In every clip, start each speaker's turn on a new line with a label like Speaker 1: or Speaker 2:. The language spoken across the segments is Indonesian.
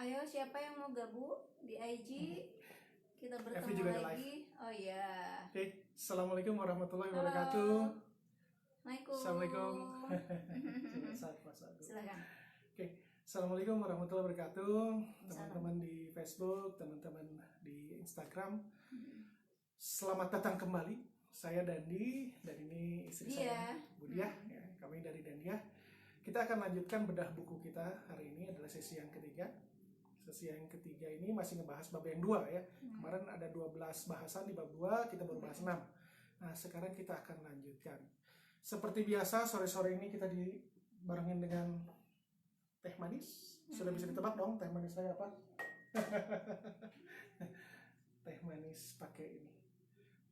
Speaker 1: Ayo siapa yang mau gabung di IG? Kita bertemu
Speaker 2: juga
Speaker 1: lagi. Oh iya.
Speaker 2: Oke, Assalamualaikum warahmatullahi
Speaker 1: Halo.
Speaker 2: wabarakatuh.
Speaker 1: Assalamualaikum.
Speaker 2: Silakan. Oke, Assalamualaikum warahmatullahi wabarakatuh. Teman-teman di Facebook, teman-teman di Instagram. Selamat datang kembali. Saya Dandi, dan ini istri saya Budia. Ya, kami dari Dandia. Kita akan lanjutkan bedah buku kita. Hari ini adalah sesi yang ketiga. Sesi yang ketiga ini masih ngebahas bab yang 2 ya. Kemarin ada 12 bahasan di bab 2, kita baru bahas 6. Nah, sekarang kita akan lanjutkan. Seperti biasa, sore-sore ini kita dibarengin dengan teh manis. Sudah bisa ditebak dong teh manis saya apa? Teh manis pakai ini.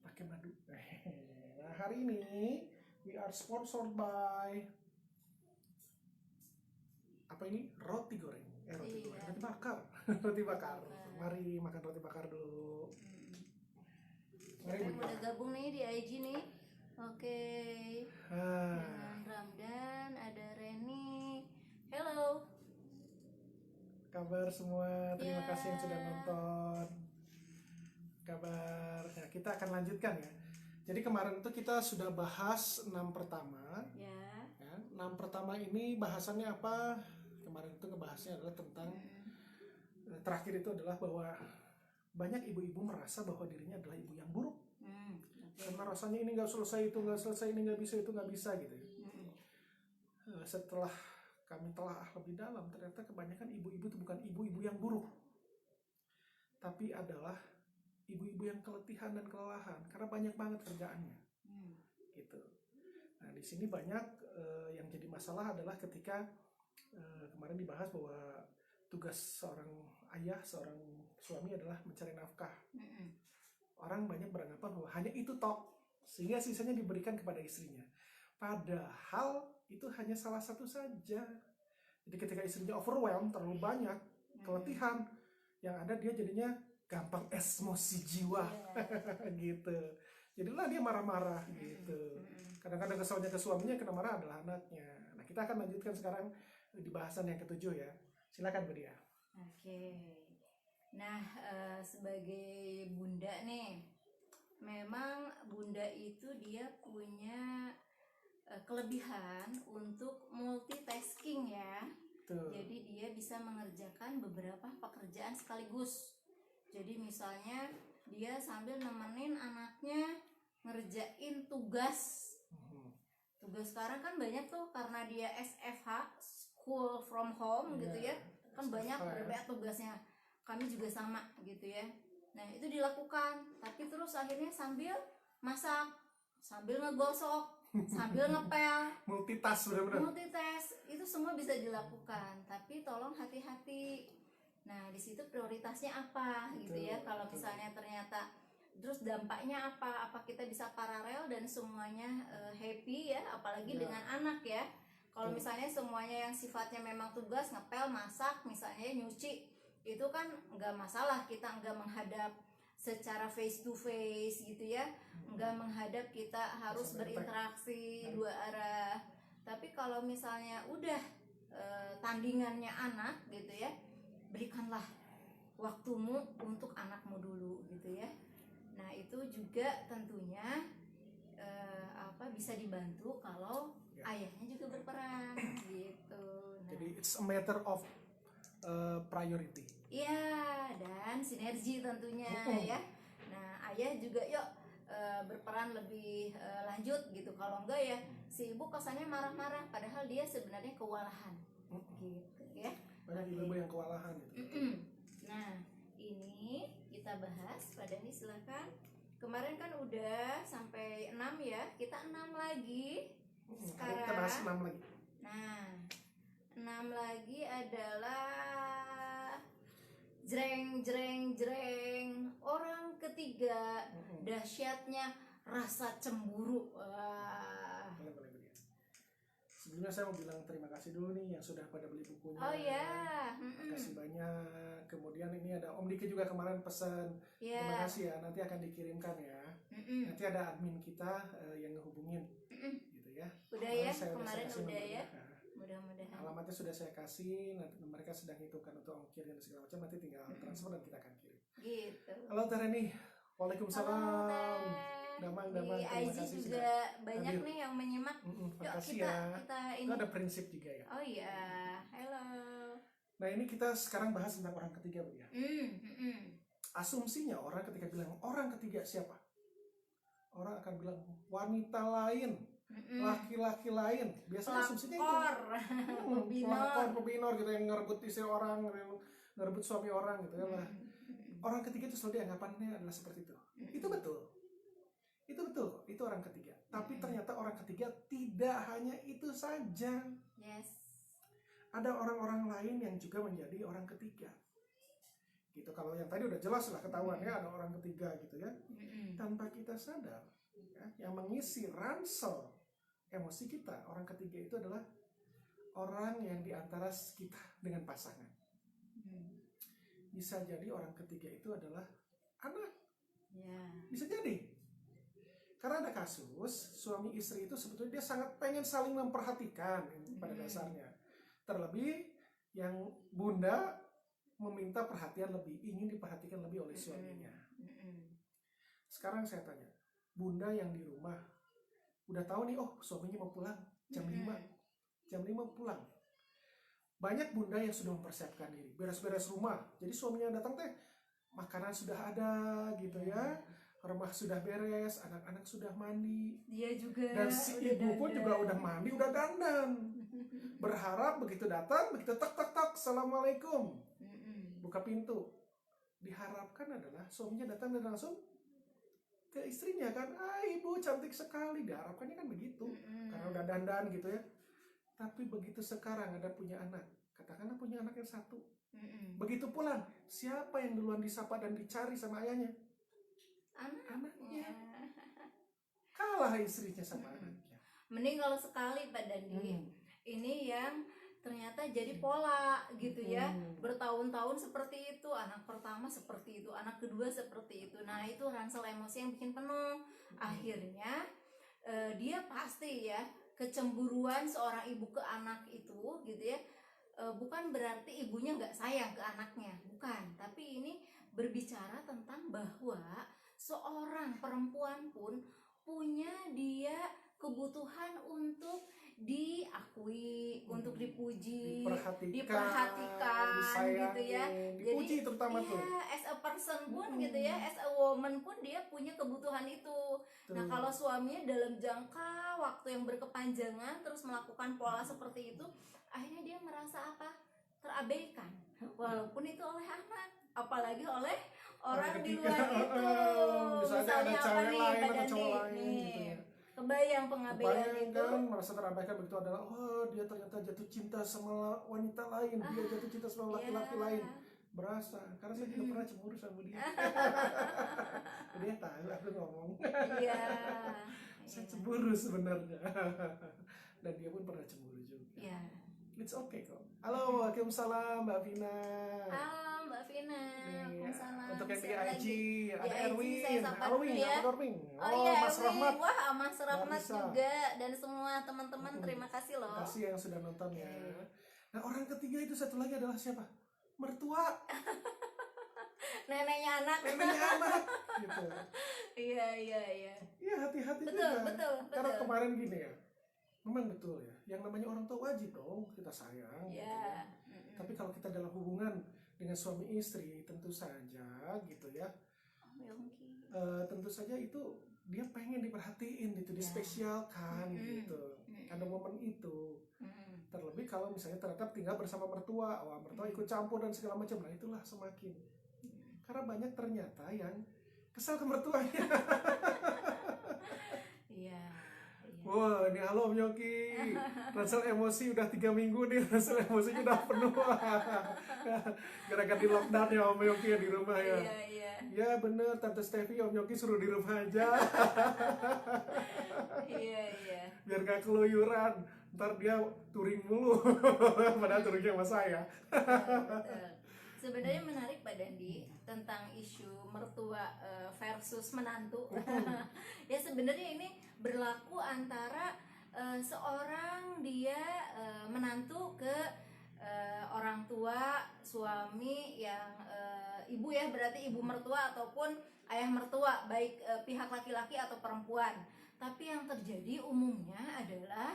Speaker 2: Pakai madu. Nah, hari ini we are sponsored by apa ini? Roti goreng. Roti bakar. Roti bakar. Mari makan roti bakar dulu.
Speaker 1: Siapa yang udah gabung nih di IG nih? Oke. Dengan Ramdan, ada Reni. Hello.
Speaker 2: Kabar semua, terima kasih yang sudah nonton. Kabar. Nah, kita akan lanjutkan ya. Jadi kemarin itu kita sudah bahas 6 pertama. Ya, 6 pertama ini bahasannya apa? Kemarin itu ngebahasnya adalah tentang terakhir itu adalah bahwa banyak ibu-ibu merasa bahwa dirinya adalah ibu yang buruk. Karena rasanya ini nggak selesai, itu nggak selesai, ini nggak bisa, itu nggak bisa gitu. Setelah kami telah lebih dalam, ternyata kebanyakan ibu-ibu itu bukan ibu-ibu yang buruk, tapi adalah ibu-ibu yang keletihan dan kelelahan karena banyak banget kerjaannya. Gitu. Nah, di sini banyak yang jadi masalah adalah ketika kemarin dibahas bahwa tugas seorang ayah, seorang suami adalah mencari nafkah. Orang banyak beranggapan bahwa hanya itu tok, sehingga sisanya diberikan kepada istrinya. Padahal itu hanya salah satu saja. Jadi ketika istrinya overwhelmed, terlalu banyak, keletihan, yang ada dia jadinya gampang emosi jiwa. Gitu. Jadilah dia marah-marah gitu. Kadang-kadang kesalnya ke suaminya, kena marah adalah anaknya. Nah, kita akan lanjutkan sekarang di bahasan yang ke-7 ya. Silakan Bu Dia.
Speaker 1: Oke. Nah, sebagai bunda nih, memang bunda itu dia punya kelebihan untuk multitasking ya. Jadi dia bisa mengerjakan beberapa pekerjaan sekaligus. Jadi misalnya dia sambil nemenin anaknya ngerjain tugas. Tugas sekarang kan banyak tuh karena dia SFH, school from home gitu ya. Kan banyak berbeda tugasnya. Kami juga sama gitu ya. Nah, itu dilakukan, tapi terus akhirnya sambil masak, sambil ngegosok, sambil ngepel.
Speaker 2: Multitask benar-benar.
Speaker 1: Multitask itu semua bisa dilakukan, tapi tolong hati-hati. Nah, di situ prioritasnya apa gitu ya. Kalau misalnya ternyata terus dampaknya apa kita bisa paralel dan semuanya happy ya, apalagi dengan anak ya. Kalau misalnya semuanya yang sifatnya memang tugas, ngepel, masak, misalnya nyuci, itu kan nggak masalah, kita nggak menghadap secara face to face gitu ya, nggak menghadap, kita harus berinteraksi dua arah. Tapi kalau misalnya udah tandingannya anak gitu ya, berikanlah waktumu untuk anakmu dulu gitu ya. Nah, itu juga tentunya bisa dibantu kalau ayahnya juga berperan gitu. Nah,
Speaker 2: jadi it's a matter of priority.
Speaker 1: Iya, dan sinergi tentunya ya. Nah, ayah juga yuk berperan lebih lanjut gitu. Kalau enggak ya si ibu kesannya marah-marah, padahal dia sebenarnya kewalahan. Gitu ya.
Speaker 2: Banyak ibu yang kewalahan gitu.
Speaker 1: Nah, ini kita bahas pada ini, silakan. Kemarin kan udah sampai 6 ya, kita 6 lagi. Sekarang
Speaker 2: kita bahas 6 lagi.
Speaker 1: Nah, 6 lagi adalah jreng orang ketiga. Dahsyatnya rasa cemburu. Wah.
Speaker 2: Boleh. Sebelumnya saya mau bilang terima kasih dulu nih yang sudah pada beli bukunya.
Speaker 1: Oh ya.
Speaker 2: Terima kasih banyak. Kemudian ini ada Om Diki juga kemarin pesan. Terima kasih ya, nanti akan dikirimkan ya. Nanti ada admin kita yang ngehubungin gitu ya.
Speaker 1: Udah ya, kemarin udah ya. mudah-mudahan.
Speaker 2: Alamatnya sudah saya kasih, nanti mereka sedang hitungkan untuk ongkir dan segala macam, nanti tinggal transfer dan kita akan kirim.
Speaker 1: Gitu.
Speaker 2: Halo Teh Reni, waalaikumsalam.
Speaker 1: Halo Teh.
Speaker 2: Damang,
Speaker 1: Di
Speaker 2: terima
Speaker 1: IG
Speaker 2: kasih
Speaker 1: juga banyak
Speaker 2: hadir.
Speaker 1: nih yang menyimak. Yuk
Speaker 2: Makasih
Speaker 1: kita
Speaker 2: ya.
Speaker 1: kita
Speaker 2: Itu
Speaker 1: ini.
Speaker 2: ada prinsip juga ya.
Speaker 1: Oh iya, halo.
Speaker 2: Nah ini kita sekarang bahas tentang orang ketiga, Bu ya. Asumsinya orang ketika bilang orang ketiga siapa? Orang akan bilang wanita lain, laki-laki lain. Biasanya asumsinya itu. Pelakor, pebinor gitu, yang ngerebut istri orang, ngerebut suami orang gitu ya lah. Orang ketiga itu selalu dianggapannya adalah seperti itu. Itu betul. Itu betul kok, itu orang ketiga. Tapi ternyata orang ketiga tidak hanya itu saja.
Speaker 1: Yes.
Speaker 2: Ada orang-orang lain yang juga menjadi orang ketiga. Gitu. Kalau yang tadi udah jelas lah ketahuannya ada orang ketiga gitu ya. Tanpa kita sadar, ya, yang mengisi ransel emosi kita, orang ketiga itu adalah orang yang diantara kita dengan pasangan. Bisa jadi orang ketiga itu adalah anak. Bisa jadi. Karena ada kasus suami istri itu sebetulnya dia sangat pengen saling memperhatikan pada dasarnya. Terlebih yang bunda meminta perhatian lebih, ingin diperhatikan lebih oleh suaminya. Sekarang saya tanya, bunda yang di rumah udah tahu nih, oh suaminya mau pulang jam 5 pulang. Banyak bunda yang sudah mempersiapkan diri, beres-beres rumah. Jadi suaminya datang teh, makanan sudah ada gitu ya. Rumah sudah beres, anak-anak sudah mandi.
Speaker 1: Dia juga.
Speaker 2: Dan si ibu pun juga udah mandi, udah dandan. Berharap begitu datang, begitu tak tak tak, assalamualaikum, buka pintu. Diharapkan adalah suaminya datang dan langsung ke istrinya kan, ibu cantik sekali. Diharapkannya kan begitu, karena udah dandan gitu ya. Tapi begitu sekarang ada punya anak, katakanlah punya anak yang satu. Begitu pulang, siapa yang duluan disapa dan dicari sama ayahnya? Anaknya. Kalah istrinya sama anaknya.
Speaker 1: Mending kalau sekali Pak Dandi. Ini yang ternyata jadi pola gitu ya. Bertahun-tahun seperti itu, anak pertama seperti itu, anak kedua seperti itu. Nah itu ransel emosi yang bikin penuh. Akhirnya dia pasti ya, kecemburuan seorang ibu ke anak itu gitu ya, bukan berarti ibunya nggak sayang ke anaknya, bukan. Tapi ini berbicara tentang bahwa seorang perempuan pun punya dia kebutuhan untuk diakui, untuk dipuji, diperhatikan gitu ya.
Speaker 2: Dipuji. Jadi terutama tuh.
Speaker 1: As a person pun gitu ya, as a woman pun dia punya kebutuhan itu. Nah kalau suaminya dalam jangka waktu yang berkepanjangan terus melakukan pola seperti itu, akhirnya dia merasa apa? Terabaikan. Walaupun itu oleh anak, apalagi oleh orang di luar itu. Misalnya apa nih Pak Dandi nih, gitu ya. Kebayang pengabaian itu
Speaker 2: kan, merasa terabaikan begitu adalah, oh dia ternyata jatuh cinta sama wanita lain, dia jatuh cinta sama laki-laki lain. Berasa, karena saya juga pernah cemburu sama dia. Dia tahu aku ngomong. Saya cemburu sebenarnya. Dan dia pun pernah cemburu juga. It's okay kok. Halo, waalaikumsalam Mbak Vina.
Speaker 1: Halo Mbak Vina. Waalaikumsalam.
Speaker 2: Untuk yang di IG ada
Speaker 1: Erwin,
Speaker 2: Erwin,
Speaker 1: ya.
Speaker 2: Mas Rahmat.
Speaker 1: Wah, Mas Rahmat juga dan semua teman-teman terima kasih loh.
Speaker 2: Terima kasih yang sudah nonton ya. Nah orang ketiga itu satu lagi adalah siapa? Mertua.
Speaker 1: Neneknya anak.
Speaker 2: Gitu.
Speaker 1: Iya.
Speaker 2: Iya hati-hati
Speaker 1: juga. Betul.
Speaker 2: Karena kemarin gini ya. Memang betul ya, yang namanya orang tua wajib dong kita sayang gitu ya. Tapi kalau kita dalam hubungan dengan suami istri tentu saja gitu ya, tentu saja itu dia pengen diperhatiin gitu, dispesialkan gitu. Ada momen itu. Terlebih kalau misalnya ternyata tinggal bersama mertua, mertua ikut campur dan segala macam, nah itulah semakin. Karena banyak ternyata yang kesal ke mertuanya. Wah, ini halo Om Yoki. Ransel emosi udah 3 minggu nih, ransel emosinya udah penuh. Gara-gara di lockdown ya Om Yoki ya di rumah ya.
Speaker 1: Iya.
Speaker 2: Ya bener, Tante Stevi Om Yoki suruh di rumah aja.
Speaker 1: Iya.
Speaker 2: Biar gak keluyuran, ntar dia touring mulu. Padahal touringnya sama saya.
Speaker 1: Betul. Sebenarnya menarik Pak Dandi tentang isu mertua versus menantu. Ya sebenarnya ini berlaku antara seorang dia menantu ke orang tua suami yang ibu ya, berarti ibu mertua ataupun ayah mertua, baik pihak laki-laki atau perempuan. Tapi yang terjadi umumnya adalah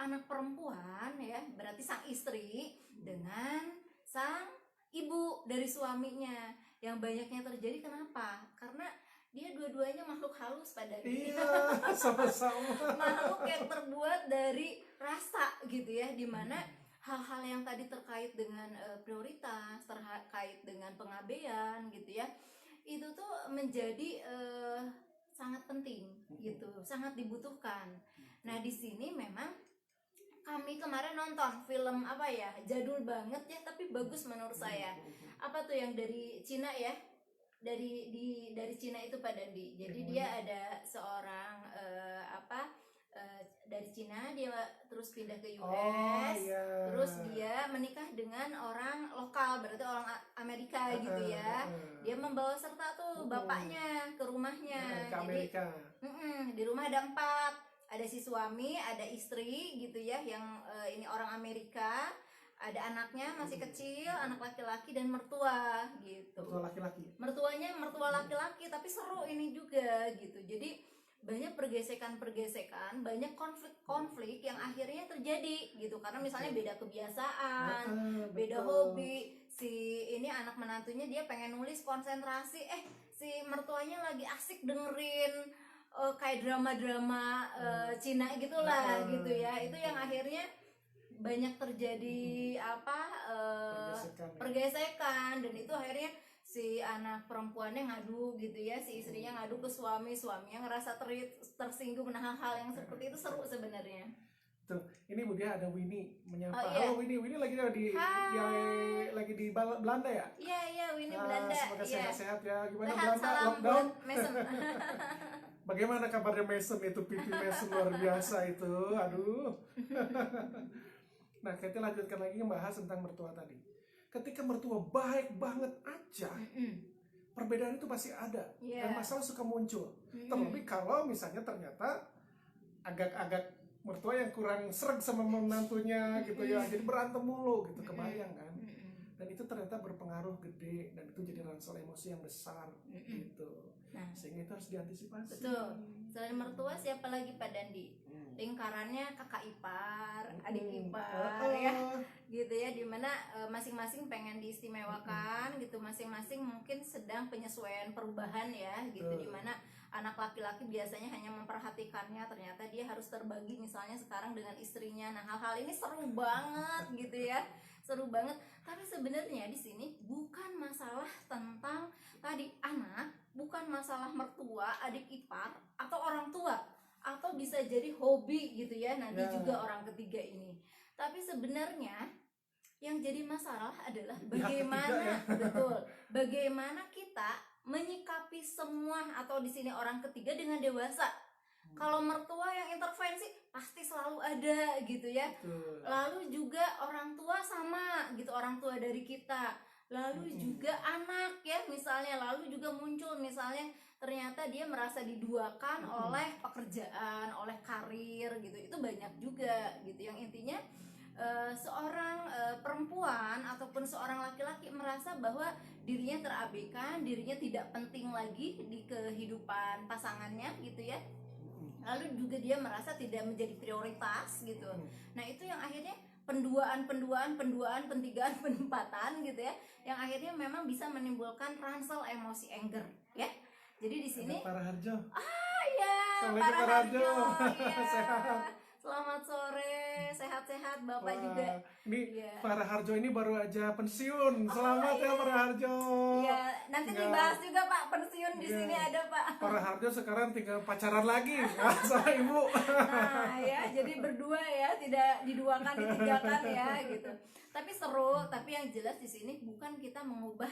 Speaker 1: anak perempuan ya, berarti sang istri dengan sang ibu dari suaminya. Yang banyaknya terjadi kenapa? Karena dia dua-duanya makhluk halus pada diri.
Speaker 2: Iya, sama-sama.
Speaker 1: Makhluk yang terbuat dari rasa gitu ya, dimana hal-hal yang tadi terkait dengan prioritas, terkait dengan pengabaian gitu ya, itu tuh menjadi sangat penting gitu, sangat dibutuhkan. Nah di sini memang kami kemarin nonton film apa ya, jadul banget ya tapi bagus menurut saya. Apa tuh yang dari Cina ya, dari Cina itu Pak Dandi. Jadi dia ada seorang dari Cina, dia terus pindah ke US,
Speaker 2: Iya.
Speaker 1: terus dia menikah dengan orang lokal, berarti orang Amerika gitu ya. Dia membawa serta tuh bapaknya ke rumahnya.
Speaker 2: Ke Amerika.
Speaker 1: Jadi di rumah ada 4, ada si suami, ada istri gitu ya, yang ini orang Amerika, ada anaknya masih kecil, anak laki-laki, dan mertua gitu.
Speaker 2: Mertua laki-laki.
Speaker 1: Mertuanya mertua laki-laki, tapi seru ini juga gitu. Jadi banyak pergesekan-pergesekan, banyak konflik-konflik yang akhirnya terjadi gitu, karena misalnya beda kebiasaan, beda hobi. Si ini anak menantunya dia pengen nulis konsentrasi, si mertuanya lagi asik dengerin kayak drama-drama Cina gitulah gitu ya. Itu yang akhirnya banyak terjadi pergesekan, dan itu akhirnya si anak perempuannya ngadu gitu ya, si istrinya ngadu ke suaminya ngerasa tersinggung. Nah hal-hal yang seperti itu seru sebenarnya.
Speaker 2: Tuh, ini Bu Dia ada Winnie menyapa.
Speaker 1: Oh, iya.
Speaker 2: Halo Winnie lagi di Belanda ya?
Speaker 1: Iya Winnie Belanda.
Speaker 2: Semoga sehat-sehat ya. Gimana
Speaker 1: Sehat,
Speaker 2: Belanda
Speaker 1: salam
Speaker 2: lockdown?
Speaker 1: buat Mason.
Speaker 2: Bagaimana kabarnya Mason itu, pipi Mason luar biasa itu, aduh. Nah, kita lanjutkan lagi membahas tentang mertua tadi. Ketika mertua baik banget aja, perbedaan itu pasti ada, dan masalah suka muncul. Terlebih kalau misalnya ternyata agak-agak mertua yang kurang sreg sama menantunya gitu ya, jadi berantem mulu gitu, kebayang kan? Dan itu ternyata berpengaruh gede, dan itu jadi ransel emosi yang besar gitu.
Speaker 1: Nah,
Speaker 2: sehingga itu harus diantisipasi.
Speaker 1: Betul. Selain mertua siapa lagi Pak Dandi? Lingkarannya kakak ipar, adik ipar ya, gitu ya, dimana masing-masing pengen diistimewakan gitu, masing-masing mungkin sedang penyesuaian perubahan ya gitu, dimana anak laki-laki biasanya hanya memperhatikannya, ternyata dia harus terbagi misalnya sekarang dengan istrinya. Nah hal-hal ini seru banget gitu ya, seru banget. Tapi sebenarnya di sini bukan masalah tentang tadi anak, bukan masalah mertua, adik ipar, atau orang tua, atau bisa jadi hobi gitu ya nanti juga orang ketiga ini. Tapi sebenarnya yang jadi masalah adalah bagaimana betul, bagaimana kita menyikapi semua, atau di sini orang ketiga, dengan dewasa. Kalau mertua yang intervensi pasti selalu ada gitu ya. Lalu juga orang tua sama gitu, orang tua dari kita. Lalu juga anak ya misalnya, lalu juga muncul misalnya ternyata dia merasa diduakan oleh pekerjaan, oleh karir gitu. Itu banyak juga gitu, yang intinya seorang perempuan ataupun seorang laki-laki merasa bahwa dirinya terabaikan, dirinya tidak penting lagi di kehidupan pasangannya gitu ya. Lalu juga dia merasa tidak menjadi prioritas gitu. Nah itu yang akhirnya penduaan, pentigaan, penempatan gitu ya, yang akhirnya memang bisa menimbulkan ransel emosi, anger ya. Jadi di sini
Speaker 2: Para Harjo.
Speaker 1: Iya,
Speaker 2: Assalamualaikum Para Harjo.
Speaker 1: Iya.
Speaker 2: Sehat.
Speaker 1: Selamat sore, sehat-sehat Bapak juga.
Speaker 2: Ini
Speaker 1: Iya.
Speaker 2: Para Harjo ini baru aja pensiun. Selamat ya Para Harjo.
Speaker 1: Iya, nanti dibahas juga Pak, pensiun di sini ada Pak.
Speaker 2: Para Harjo sekarang tinggal pacaran lagi sama ibu.
Speaker 1: Nah ya, jadi berdua ya, tidak diduakan, ditigakan ya gitu. Tapi seru, tapi yang jelas di sini bukan kita mengubah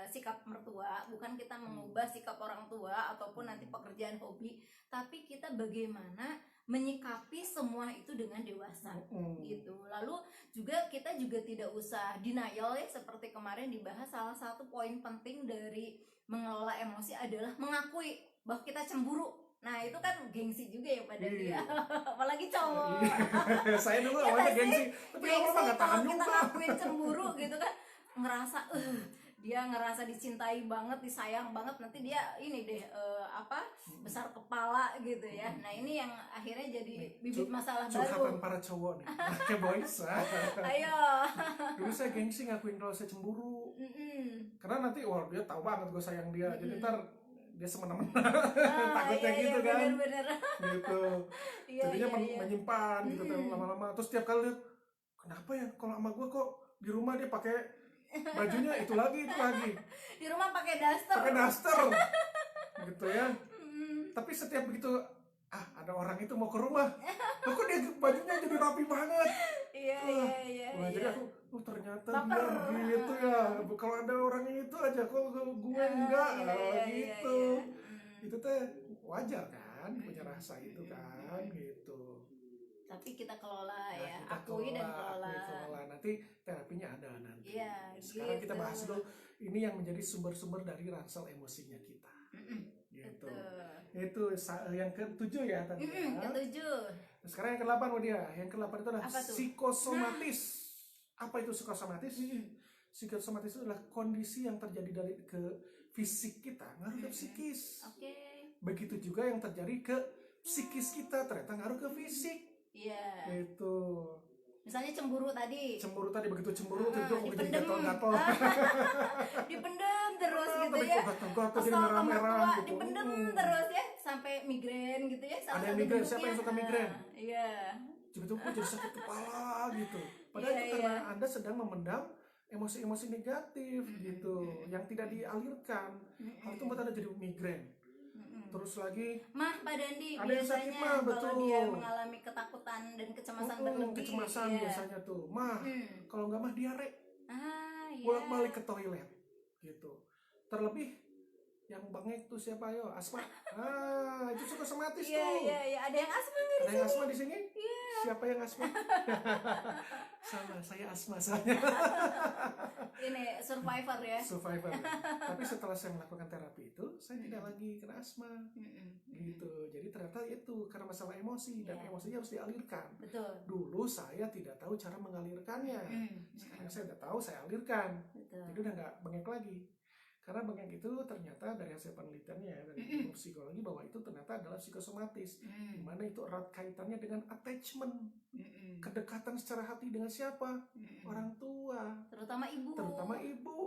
Speaker 1: sikap mertua, bukan kita mengubah sikap orang tua ataupun nanti pekerjaan hobi, tapi kita bagaimana menyikapi semua itu dengan dewasa gitu. Lalu juga kita juga tidak usah denial ya, seperti kemarin dibahas, salah satu poin penting dari mengelola emosi adalah mengakui bahwa kita cemburu. Nah itu kan gengsi juga ya pada dia,
Speaker 2: Iya.
Speaker 1: apalagi cowok.
Speaker 2: Saya dulu
Speaker 1: Iya
Speaker 2: awalnya
Speaker 1: nggak sih?
Speaker 2: gengsi, tapi lama-lama
Speaker 1: Gengsi
Speaker 2: nggak tahan
Speaker 1: kalau kita
Speaker 2: juga.
Speaker 1: ngakuin cemburu gitu kan, ngerasa dia ngerasa dicintai banget, disayang banget, nanti dia ini deh besar kepala gitu ya. Nah ini yang akhirnya jadi bibit masalah
Speaker 2: Curhatan
Speaker 1: baru.
Speaker 2: para cowok nih. Oke boys.
Speaker 1: Ayo.
Speaker 2: Dulu saya gengsi ngakuin kalau saya cemburu.
Speaker 1: Mm-mm.
Speaker 2: Karena nanti wah dia tahu banget gue sayang dia. Jadi ntar dia semena-mena.
Speaker 1: Ah,
Speaker 2: Takutnya
Speaker 1: iya,
Speaker 2: gitu
Speaker 1: iya,
Speaker 2: kan.
Speaker 1: bener-bener.
Speaker 2: Gitu.
Speaker 1: Iya,
Speaker 2: Jadinya
Speaker 1: iya.
Speaker 2: menyimpan gitu kan lama-lama. Terus tiap kali lihat, kenapa ya kalau sama gue kok di rumah dia pakai bajunya itu lagi.
Speaker 1: Di rumah pakai daster.
Speaker 2: Pakai daster. Gitu ya.
Speaker 1: Mm-mm.
Speaker 2: Tapi setiap begitu ada orang itu mau ke rumah. Kok dia bajunya jadi rapi banget.
Speaker 1: Iya.
Speaker 2: Wah, jadi
Speaker 1: Iya.
Speaker 2: aku ternyata
Speaker 1: Baper.
Speaker 2: dia gitu ya. Kalau ada orang itu aja kok gue enggak gitu.
Speaker 1: Iya.
Speaker 2: Itu teh wajar kan punya rasa itu kan gitu.
Speaker 1: Tapi kita kelola ya,
Speaker 2: Kita
Speaker 1: akui dan kelola.
Speaker 2: Nanti terapinya ada nanti.
Speaker 1: Iya,
Speaker 2: Sekarang kita
Speaker 1: gitu.
Speaker 2: bahas dulu ini yang menjadi sumber-sumber dari ransel emosinya kita. Gitu. Itu yang ke-7 ya tadi.
Speaker 1: Ketujuh.
Speaker 2: Sekarang yang ke-8 dia. Yang ke-8 itu adalah
Speaker 1: Apa tuh?
Speaker 2: psikosomatis. Apa itu psikosomatis? Psikosomatis itu adalah kondisi yang terjadi dari ke fisik kita ngaruh ke psikis.
Speaker 1: Oke.
Speaker 2: Begitu juga yang terjadi ke psikis kita ternyata ngaruh ke fisik.
Speaker 1: Iya.
Speaker 2: Itu.
Speaker 1: Misalnya cemburu tadi.
Speaker 2: Cemburu tadi begitu cemburu tiba-tiba kok jadi
Speaker 1: dipendem.
Speaker 2: gatal-gatal.
Speaker 1: Dipendem terus gitu
Speaker 2: Tapi
Speaker 1: ya.
Speaker 2: kok gatal-gatal jadi
Speaker 1: Kesel sama
Speaker 2: merah-merah
Speaker 1: tua,
Speaker 2: gitu.
Speaker 1: dipendem terus ya sampai migrain gitu ya.
Speaker 2: Ada yang migrain, siapa yang suka migrain?
Speaker 1: Iya.
Speaker 2: Tiba-tiba kok jadi sakit kepala gitu. Padahal
Speaker 1: Iya,
Speaker 2: itu karena Anda sedang memendam emosi-emosi negatif gitu yang tidak dialirkan. Hal itu membuat Anda jadi migrain. Terus lagi
Speaker 1: Mah Pak Dandi
Speaker 2: ada yang sakit,
Speaker 1: biasanya
Speaker 2: Mah,
Speaker 1: kalau
Speaker 2: betul.
Speaker 1: dia mengalami ketakutan dan kecemasan berlebih.
Speaker 2: kecemasan
Speaker 1: iya.
Speaker 2: biasanya tuh. Mah, kalau nggak mah diare.
Speaker 1: Iya.
Speaker 2: Bolak-balik ke toilet gitu. Terlebih yang bengek tuh siapa yo? Asma. Itu psikosomatis tuh.
Speaker 1: Iya. Ada yang asma nggak di
Speaker 2: Ada
Speaker 1: sini?
Speaker 2: yang asma di sini?
Speaker 1: Iya.
Speaker 2: Siapa yang asma? Sama, saya asma soalnya.
Speaker 1: Ini survivor ya.
Speaker 2: Survivor. Tapi setelah saya melakukan terapi itu, saya tidak lagi kena asma. Gitu. Jadi ternyata itu karena masalah emosi dan emosinya harus dialirkan.
Speaker 1: Betul.
Speaker 2: Dulu saya tidak tahu cara mengalirkannya. Sekarang saya udah tahu, saya alirkan.
Speaker 1: Betul.
Speaker 2: Jadi udah nggak bengek lagi. Karena bengek itu ternyata dari hasil penelitiannya dari ilmu psikologi bahwa itu ternyata adalah psikosomatis, di mana itu erat kaitannya dengan attachment, kedekatan secara hati dengan siapa? Orang tua,
Speaker 1: Terutama ibu.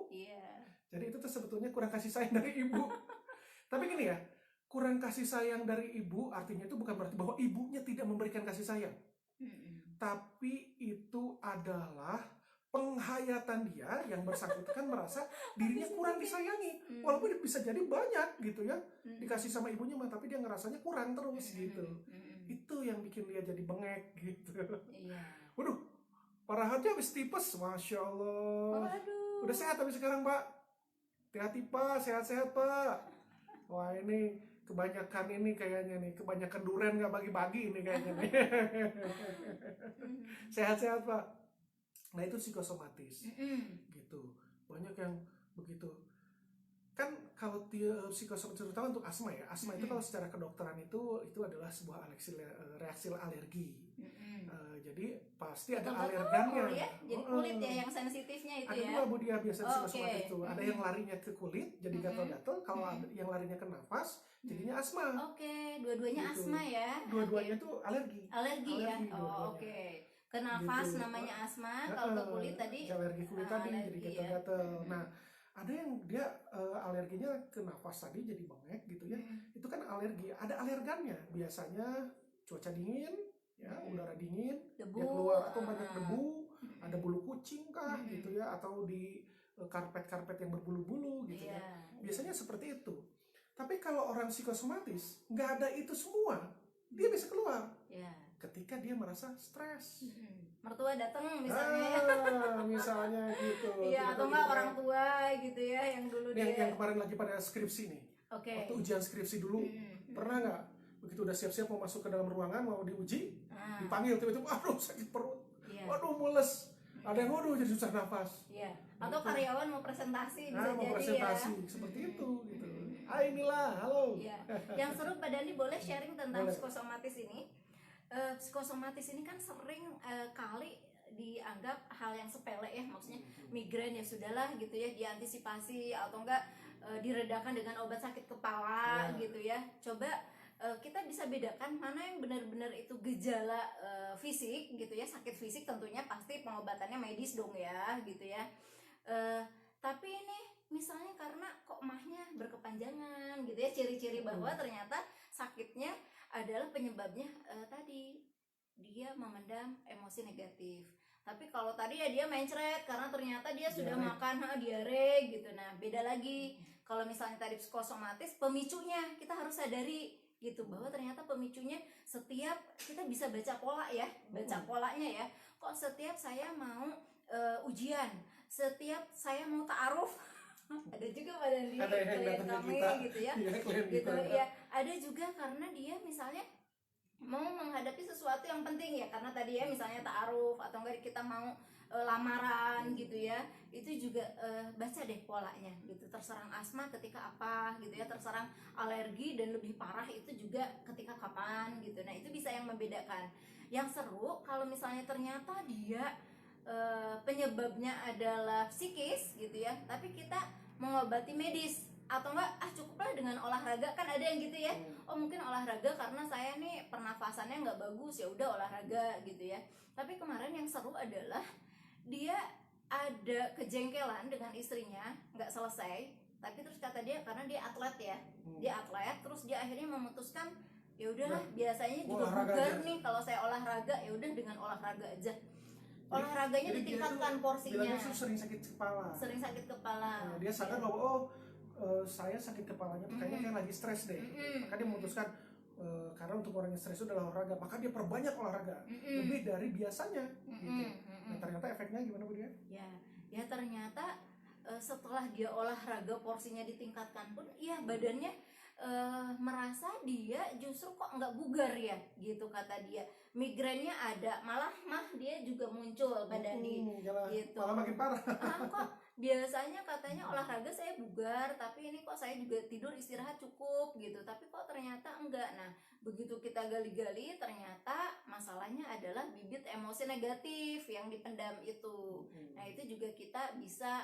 Speaker 1: Iya.
Speaker 2: Jadi itu tuh sebetulnya kurang kasih sayang dari ibu. Tapi gini ya, kurang kasih sayang dari ibu artinya itu bukan berarti bahwa ibunya tidak memberikan kasih sayang, tapi itu adalah penghayatan dia yang bersangkutan merasa dirinya kurang disayangi, walaupun bisa jadi banyak gitu ya dikasih sama ibunya mah, tapi dia ngerasanya kurang terus gitu. Itu yang bikin dia jadi bengek gitu.
Speaker 1: Iya.
Speaker 2: Waduh, parah aja habis tipes, masya Allah.
Speaker 1: Waduh.
Speaker 2: Udah sehat tapi sekarang Pak, hati-hati Pak, sehat-sehat Pak. Wah ini kebanyakan ini kayaknya nih, kebanyakan durian nggak bagi-bagi ini kayaknya nih. Sehat-sehat Pak. Nah itu psikosomatis gitu. Banyak yang begitu. Kan kalau psikosomatis terutama untuk asma ya. Asma itu kalau secara kedokteran itu adalah sebuah reaksi alergi. Jadi pasti ada alergannya.
Speaker 1: Ya? Jadi kulit ya yang sensitifnya itu
Speaker 2: ada
Speaker 1: ya.
Speaker 2: Ada dua Bu dia biasa psikosomatis itu. Ada yang
Speaker 1: Mm-mm.
Speaker 2: larinya ke kulit jadi gatal-gatal. Kalau yang larinya ke nafas jadinya asma.
Speaker 1: Oke, dua-duanya
Speaker 2: Gitu.
Speaker 1: asma ya.
Speaker 2: Dua-duanya tuh alergi.
Speaker 1: Alergi ya.
Speaker 2: dua-duanya.
Speaker 1: Oke. Ke nafas
Speaker 2: Gitu.
Speaker 1: namanya asma, kalau ke kulit tadi
Speaker 2: alergi kulit tadi jadi
Speaker 1: alergi ya.
Speaker 2: gatal-gatal. Nah, ada yang dia alerginya ke nafas tadi jadi bengek gitu ya. Itu kan alergi, ada alergannya. Biasanya cuaca dingin, ya, udara dingin,
Speaker 1: Debu,
Speaker 2: dia keluar atau banyak debu, ada bulu kucing kah gitu ya, atau di karpet-karpet yang berbulu-bulu gitu ya. Biasanya seperti itu. Tapi kalau orang psikosomatis nggak ada itu semua, dia bisa keluar. Ketika dia merasa stres.
Speaker 1: Mertua datang misalnya.
Speaker 2: Misalnya gitu.
Speaker 1: Iya, atau enggak orang tua gitu ya yang dulu
Speaker 2: yang kemarin lagi pada skripsi nih. Waktu ujian skripsi dulu, pernah nggak begitu udah siap-siap mau masuk ke dalam ruangan mau diuji, dipanggil tiba-tiba, aduh sakit perut, waduh mules, ada yang waduh jadi susah nafas.
Speaker 1: Iya. Atau karyawan mau presentasi bisa
Speaker 2: mau
Speaker 1: jadi
Speaker 2: presentasi
Speaker 1: ya.
Speaker 2: seperti itu gitu. Hai Mila, halo.
Speaker 1: Ya, yang seru Pak Dandi boleh sharing tentang
Speaker 2: Boleh.
Speaker 1: psikosomatis ini. Psikosomatis ini kan sering kali dianggap hal yang sepele ya, maksudnya migrain ya sudahlah gitu ya, diantisipasi atau enggak diredakan dengan obat sakit kepala
Speaker 2: Ya.
Speaker 1: gitu ya. Coba kita bisa bedakan mana yang benar-benar itu gejala fisik gitu ya, sakit fisik tentunya pasti pengobatannya medis dong ya gitu ya. Tapi ini misalnya karena kok mahnya berkepanjangan gitu ya, ciri-ciri bahwa ternyata sakitnya adalah penyebabnya tadi dia memendam emosi negatif. Tapi kalau tadi ya dia mencret karena ternyata dia sudah
Speaker 2: Diare.
Speaker 1: makan diare gitu. Nah beda lagi kalau misalnya tadi psikosomatis, pemicunya kita harus sadari gitu, bahwa ternyata pemicunya setiap kita bisa baca pola ya, baca polanya ya. Kok setiap saya mau ujian, setiap saya mau ta'aruf ada juga pada di
Speaker 2: Ada yang
Speaker 1: klien
Speaker 2: datang ke
Speaker 1: kami
Speaker 2: kita.
Speaker 1: gitu ya,
Speaker 2: Iya, klien
Speaker 1: gitu
Speaker 2: kita.
Speaker 1: ya. Ada juga karena dia misalnya mau menghadapi sesuatu yang penting ya, karena tadi ya misalnya ta'aruf atau enggak kita mau lamaran gitu ya, itu juga baca deh polanya gitu. Terserang asma ketika apa gitu ya, terserang alergi dan lebih parah itu juga ketika kapan gitu. Nah itu bisa yang membedakan. Yang seru kalau misalnya ternyata dia penyebabnya adalah psikis gitu ya, tapi kita mengobati medis atau enggak cukuplah dengan olahraga, kan ada yang gitu ya. Oh mungkin olahraga karena saya nih pernafasannya nggak bagus, ya udah olahraga gitu ya. Tapi kemarin yang seru adalah dia ada kejengkelan dengan istrinya nggak selesai, tapi terus kata dia karena dia atlet ya, dia atlet, terus dia akhirnya memutuskan ya udahlah biasanya juga
Speaker 2: olahraga
Speaker 1: bugar
Speaker 2: aja.
Speaker 1: nih kalau saya olahraga, ya udah dengan olahraga aja. Olahraganya
Speaker 2: Jadi dia
Speaker 1: ditingkatkan
Speaker 2: tuh
Speaker 1: porsinya.
Speaker 2: bilangnya tuh sering sakit kepala.
Speaker 1: Sering sakit kepala.
Speaker 2: Nah, dia sadar bahwa saya sakit kepalanya tuh kayaknya kayak lagi stres deh. Maka dia memutuskan karena untuk orang yang stres itu adalah olahraga, maka dia perbanyak olahraga lebih dari biasanya. Gitu. Nah ternyata efeknya gimana Bu dia?
Speaker 1: Ya ternyata setelah dia olahraga porsinya ditingkatkan pun, ya badannya merasa dia justru kok nggak bugar ya gitu kata dia. Migrainnya ada, malah dia juga muncul pada gitu.
Speaker 2: Malah makin parah.
Speaker 1: Kok biasanya katanya olahraga saya bugar, tapi ini kok saya juga tidur istirahat cukup gitu, tapi kok ternyata enggak. Nah begitu kita gali-gali ternyata masalahnya adalah bibit emosi negatif yang dipendam itu. Nah itu juga kita bisa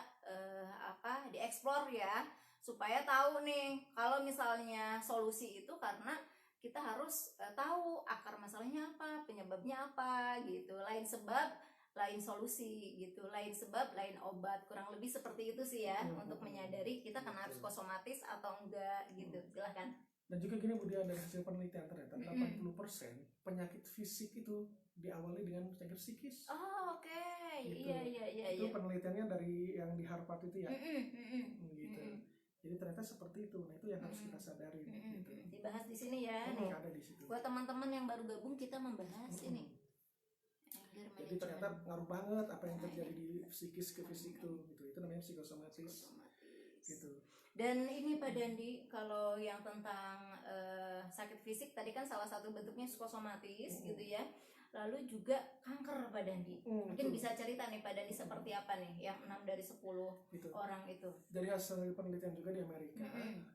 Speaker 1: dieksplor ya, supaya tahu nih kalau misalnya solusi itu karena kita harus tahu akar masalahnya apa, penyebabnya apa gitu. Lain sebab lain solusi gitu, lain sebab lain obat, kurang lebih seperti itu sih ya, untuk menyadari kita kena psikosomatis atau enggak gitu. Silahkan.
Speaker 2: Dan juga gini Bu Dia, dari hasil penelitian ternyata 80% penyakit fisik itu diawali dengan penyakit psikis.
Speaker 1: Oh oke.
Speaker 2: Gitu.
Speaker 1: Iya.
Speaker 2: Itu penelitiannya dari yang di Harvard itu ya. Gitu. Jadi ternyata seperti itu. Nah itu yang harus kita sadari. Gitu.
Speaker 1: Dibahas di sini ya nih.
Speaker 2: Ada di situ.
Speaker 1: Buat teman-teman yang baru gabung kita membahas ini.
Speaker 2: Jadi ternyata ngaruh banget apa yang terjadi di psikis ke fisik itu. Gitu. Itu namanya psikosomatis. Gitu.
Speaker 1: Dan ini Pak Dandi, kalau yang tentang sakit fisik tadi kan salah satu bentuknya psikosomatis gitu ya. Lalu juga kanker Pak Dandi. Mungkin bisa cerita nih Pak Dandi seperti apa nih yang 6 dari 10 gitu. Orang itu.
Speaker 2: Dari hasil penelitian juga di Amerika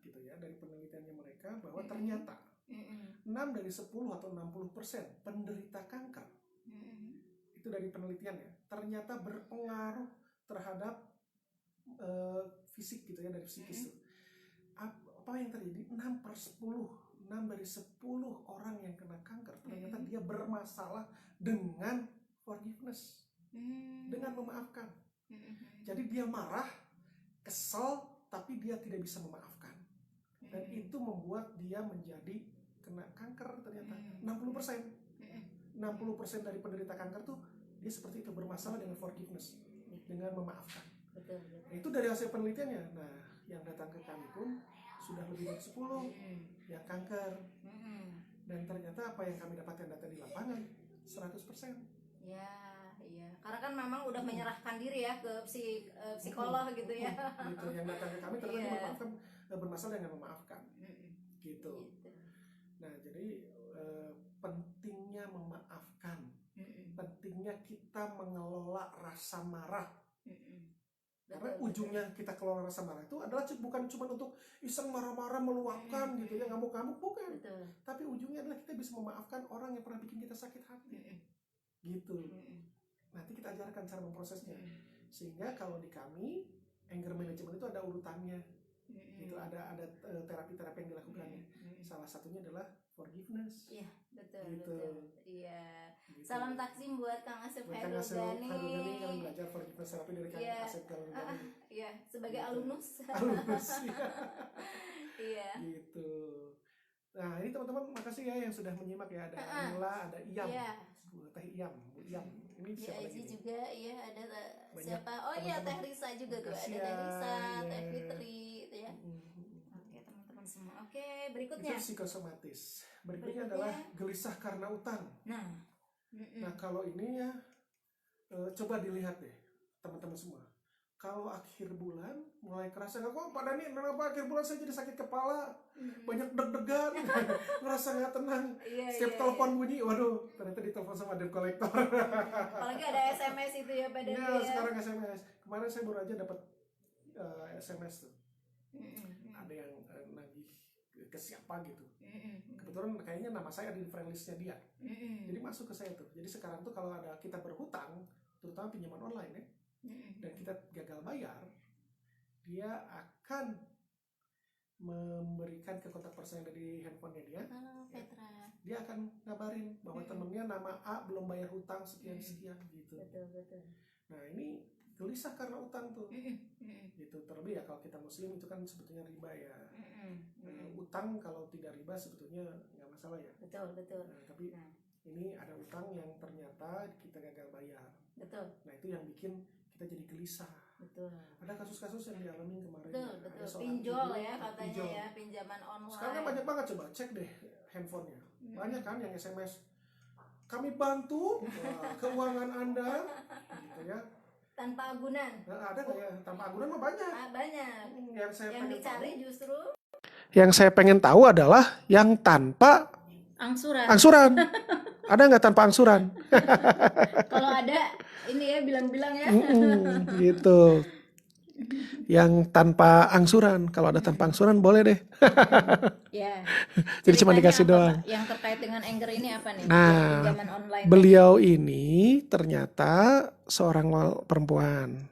Speaker 2: gitu ya, dari penelitiannya mereka bahwa ternyata 6 dari 10 atau 60% penderita kanker itu dari penelitian ya, ternyata berpengaruh terhadap fisik gitu ya, dari psikis tuh. Apa yang terjadi? 6 dari 10 orang yang kena kanker ternyata dia bermasalah dengan forgiveness, dengan memaafkan. Jadi dia marah, kesel, tapi dia tidak bisa memaafkan, dan itu membuat dia menjadi kena kanker ternyata. 60% dari penderita kanker tuh dia seperti itu, bermasalah dengan forgiveness, dengan memaafkan.
Speaker 1: Betul.
Speaker 2: Itu dari hasil penelitiannya. Nah yang datang ke kami pun sudah lebih dari 10 yang kanker. Dan ternyata apa yang kami dapatkan data di lapangan 100%.
Speaker 1: Ya, iya. Karena kan memang udah menyerahkan diri ya ke psikolog gitu ya.
Speaker 2: Gitu. Yang datang ke kami ternyata bermasalah dengan memaafkan. Gitu. Nah, jadi pentingnya memaafkan. Pentingnya kita mengelola rasa marah. Karena ujungnya kita keluar rasa marah itu adalah bukan cuma untuk iseng marah-marah meluapkan gitu ya, ngamuk-ngamuk, bukan.
Speaker 1: Betul.
Speaker 2: Tapi ujungnya adalah kita bisa memaafkan orang yang pernah bikin kita sakit hati. Gitu. Nanti kita ajarkan cara memprosesnya. Sehingga kalau di kami anger management itu ada urutannya. Gitu, ada terapi-terapi yang dilakukannya. Salah satunya adalah forgiveness.
Speaker 1: Iya, betul,
Speaker 2: Gitu.
Speaker 1: betul. Iya.
Speaker 2: Gitu.
Speaker 1: Salam taksim buat Kang Asep
Speaker 2: Buat Kang Asep
Speaker 1: Hairul
Speaker 2: Hairul
Speaker 1: Ghani.
Speaker 2: kami belajar forgiveness terapi dari Kang
Speaker 1: Iya.
Speaker 2: Asep Hairul Ghani.
Speaker 1: Iya, sebagai
Speaker 2: Gitu.
Speaker 1: alumnus.
Speaker 2: Alumnus, ya.
Speaker 1: Iya.
Speaker 2: Gitu. Nah ini teman-teman makasih ya yang sudah menyimak ya. Ada Nila, ada Iyam,
Speaker 1: Iya.
Speaker 2: Bu Teh Iyam, Bu Iyam. Ini
Speaker 1: Iya,
Speaker 2: siapa lagi
Speaker 1: Aji
Speaker 2: nih?
Speaker 1: juga, iya ada
Speaker 2: Banyak
Speaker 1: siapa? Oh iya, Teh
Speaker 2: teman-teman.
Speaker 1: Risa juga tuh. Ada
Speaker 2: Makasih
Speaker 1: Teh
Speaker 2: ya,
Speaker 1: Risa, Teh
Speaker 2: iya.
Speaker 1: Fitri itu ya. Oke, teman-teman semua. Oke, berikutnya.
Speaker 2: Itu psikosomatis. Berikutnya
Speaker 1: Berikutnya.
Speaker 2: adalah gelisah karena utang.
Speaker 1: Nah.
Speaker 2: Nah kalau ini ya coba dilihat deh teman-teman semua. Kalau akhir bulan mulai kerasa nggak kok Pak Dani, kenapa akhir bulan saya jadi sakit kepala, banyak deg-degan, ngerasa nggak tenang.
Speaker 1: Iya,
Speaker 2: Setiap
Speaker 1: iya,
Speaker 2: telepon bunyi, waduh ternyata ditelepon sama debt collector.
Speaker 1: Apalagi ada SMS itu ya Pak Dani.
Speaker 2: Ya sekarang SMS. Kemarin saya baru aja dapat SMS tuh. Ada yang nagih ke siapa gitu. Kebetulan kayaknya nama saya ada di friend listnya dia. Jadi masuk ke saya tuh. Jadi sekarang tuh kalau ada kita berhutang, terutama pinjaman online ya, dan kita gagal bayar, dia akan memberikan ke kontak person dari handphonenya dia.
Speaker 1: Halo Petra.
Speaker 2: Dia akan ngabarin bahwa temennya nama A belum bayar hutang sekian-sekian gitu.
Speaker 1: Betul.
Speaker 2: Nah ini gelisah karena utang tuh. Gitu. Terlebih ya kalau kita muslim itu kan sebetulnya riba ya. Utang kalau tidak riba sebetulnya nggak masalah ya.
Speaker 1: Betul.
Speaker 2: Nah, tapi ini ada utang yang ternyata kita gagal bayar.
Speaker 1: Betul.
Speaker 2: Nah itu yang bikin kita jadi gelisah.
Speaker 1: Betul.
Speaker 2: Ada kasus-kasus yang dialami kemarin.
Speaker 1: Betul.
Speaker 2: Ada seorang
Speaker 1: Pinjol
Speaker 2: ibu,
Speaker 1: ya katanya
Speaker 2: pinjol.
Speaker 1: ya, pinjaman online.
Speaker 2: Sekarang kan banyak banget, coba cek deh handphonenya. Banyak kan yang SMS kami bantu keuangan Anda gitu ya.
Speaker 1: Tanpa agunan.
Speaker 2: Nah, ada nggak ya? Tanpa agunan mah banyak.
Speaker 1: Banyak.
Speaker 2: Yang saya
Speaker 1: Yang
Speaker 2: pengen
Speaker 1: dicari
Speaker 2: tahu,
Speaker 1: justru
Speaker 2: yang saya pengen tahu adalah yang tanpa
Speaker 1: angsuran.
Speaker 2: Ada nggak tanpa angsuran?
Speaker 1: Kalau ada ini ya bilang-bilang ya.
Speaker 2: Gitu. Yang tanpa angsuran. Kalau ada tanpa angsuran boleh deh.
Speaker 1: Ya.
Speaker 2: Jadi cuma dikasih
Speaker 1: apa,
Speaker 2: doang.
Speaker 1: Pak? Yang terkait dengan anger ini apa nih?
Speaker 2: Nah,
Speaker 1: Pinjaman online.
Speaker 2: beliau ini ternyata seorang perempuan.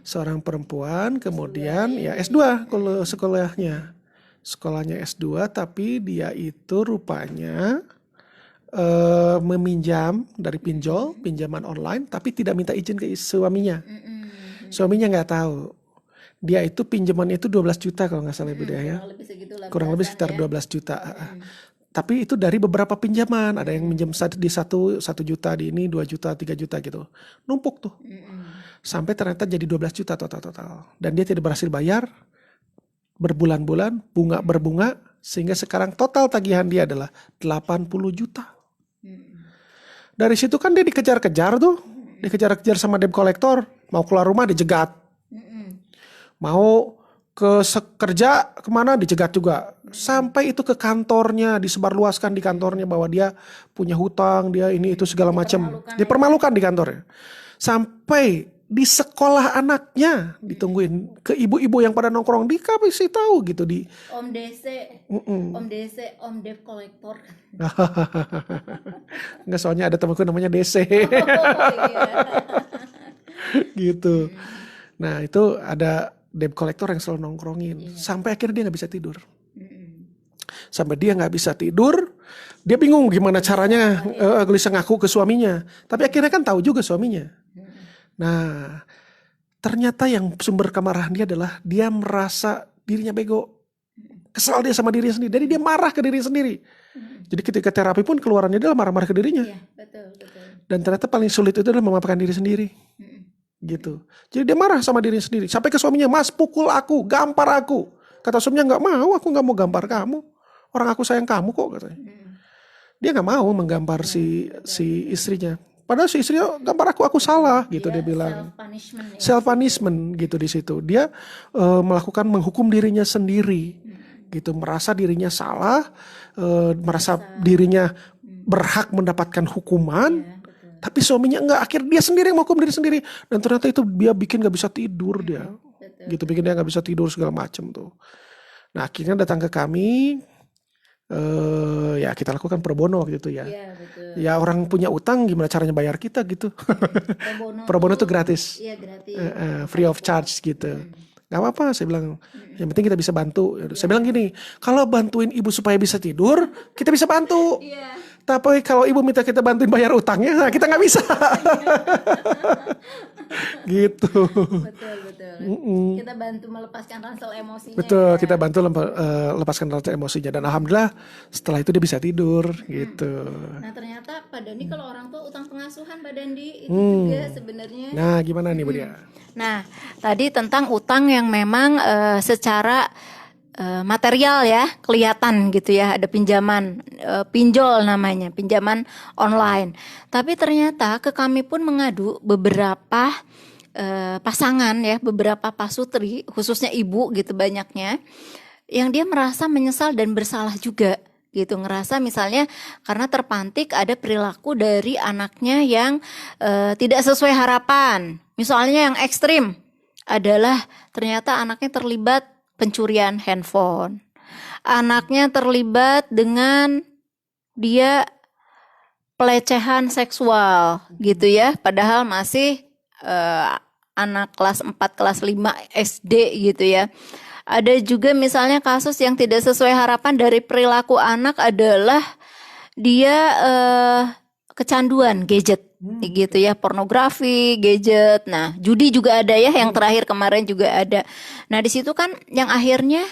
Speaker 2: Seorang perempuan kemudian
Speaker 1: S2,
Speaker 2: ya S2 kalau sekolahnya. Sekolahnya S2 tapi dia itu rupanya meminjam dari pinjaman online tapi tidak minta izin ke suaminya. Suaminya nggak tahu. Dia itu pinjamannya itu 12 juta kalau nggak salah Ibu Dea ya. Kurang lebih sekitar 12 juta. Tapi itu dari beberapa pinjaman. Ada yang minjam di 1 juta, di ini 2 juta, 3 juta gitu. Numpuk tuh. Sampai ternyata jadi 12 juta total. Dan dia tidak berhasil bayar. Berbulan-bulan, bunga berbunga. Sehingga sekarang total tagihan dia adalah 80 juta. Dari situ kan dia dikejar-kejar tuh. Dikejar-kejar sama debt collector. Mau keluar rumah dijegat. Mau ke kerja kemana dicegat juga. Sampai itu ke kantornya, disebarluaskan di kantornya bahwa dia punya hutang, dia ini itu segala macam. Dipermalukan di kantornya. Sampai di sekolah anaknya ditungguin, ke ibu-ibu yang pada nongkrong dikasih tahu gitu di
Speaker 1: Om DC, Om debt collector.
Speaker 2: Enggak, soalnya ada temanku namanya DC. Gitu. Nah itu ada debt collector yang selalu nongkrongin. Sampai akhirnya dia gak bisa tidur. Sampai dia gak bisa tidur. Dia bingung gimana caranya gelisah ngaku ke suaminya. Tapi akhirnya kan tahu juga suaminya. Nah ternyata yang sumber kemarahan dia adalah dia merasa dirinya bego. Kesal dia sama dirinya sendiri. Jadi dia marah ke dirinya sendiri. Jadi ketika terapi pun keluarannya dia marah-marah ke dirinya.
Speaker 1: Betul.
Speaker 2: Dan ternyata paling sulit itu adalah memaafkan diri sendiri. Gitu. Jadi dia marah sama diri sendiri. Sampai ke suaminya, Mas pukul aku, gampar aku. Kata suaminya, aku gak mau gampar kamu. Orang aku sayang kamu kok katanya. Dia gak mau menggampar si istrinya. Padahal si istrinya gampar aku salah gitu dia bilang. Self punishment gitu di situ. Dia melakukan menghukum dirinya sendiri. Gitu, merasa dirinya salah, merasa dirinya berhak mendapatkan hukuman. Tapi suaminya enggak, akhirnya dia sendiri yang menghukum diri sendiri. Dan ternyata itu dia bikin gak bisa tidur dia.
Speaker 1: Betul.
Speaker 2: Gitu, bikin dia gak bisa tidur segala macam tuh. Nah akhirnya datang ke kami, ya kita lakukan pro bono waktu itu ya.
Speaker 1: Iya, betul.
Speaker 2: Ya orang punya utang gimana caranya bayar kita gitu. Pro bono tuh gratis.
Speaker 1: Iya, gratis.
Speaker 2: Free of charge gitu. Gak apa-apa saya bilang, yang penting kita bisa bantu. Saya bilang gini, kalau bantuin ibu supaya bisa tidur, kita bisa bantu.
Speaker 1: Iya.
Speaker 2: Tapi kalau ibu minta kita bantuin bayar utangnya, nah kita nggak bisa. Gitu.
Speaker 1: Betul.
Speaker 2: Mm-mm.
Speaker 1: Kita bantu melepaskan ransel emosinya.
Speaker 2: Betul,
Speaker 1: ya.
Speaker 2: kita bantu lepaskan rasa emosinya. Dan alhamdulillah setelah itu dia bisa tidur gitu.
Speaker 1: Nah ternyata Pak Dandi kalau orang tua utang pengasuhan Pak Dandi itu juga sebenarnya.
Speaker 2: Nah gimana nih Bu Dia?
Speaker 1: Nah tadi tentang utang yang memang secara material ya kelihatan gitu ya, ada pinjaman pinjol namanya, pinjaman online. Tapi ternyata ke kami pun mengadu beberapa pasangan ya, beberapa pasutri khususnya ibu gitu banyaknya yang dia merasa menyesal dan bersalah juga gitu, ngerasa misalnya karena terpantik ada perilaku dari anaknya yang tidak sesuai harapan. Misalnya yang ekstrim adalah ternyata anaknya terlibat pencurian handphone. Anaknya terlibat dengan dia pelecehan seksual gitu ya, padahal masih anak kelas 4, kelas 5 SD gitu ya. Ada juga misalnya kasus yang tidak sesuai harapan dari perilaku anak adalah dia kecanduan gadget gitu ya, pornografi, gadget. Nah, judi juga ada ya, yang terakhir kemarin juga ada. Nah, di situ kan yang akhirnya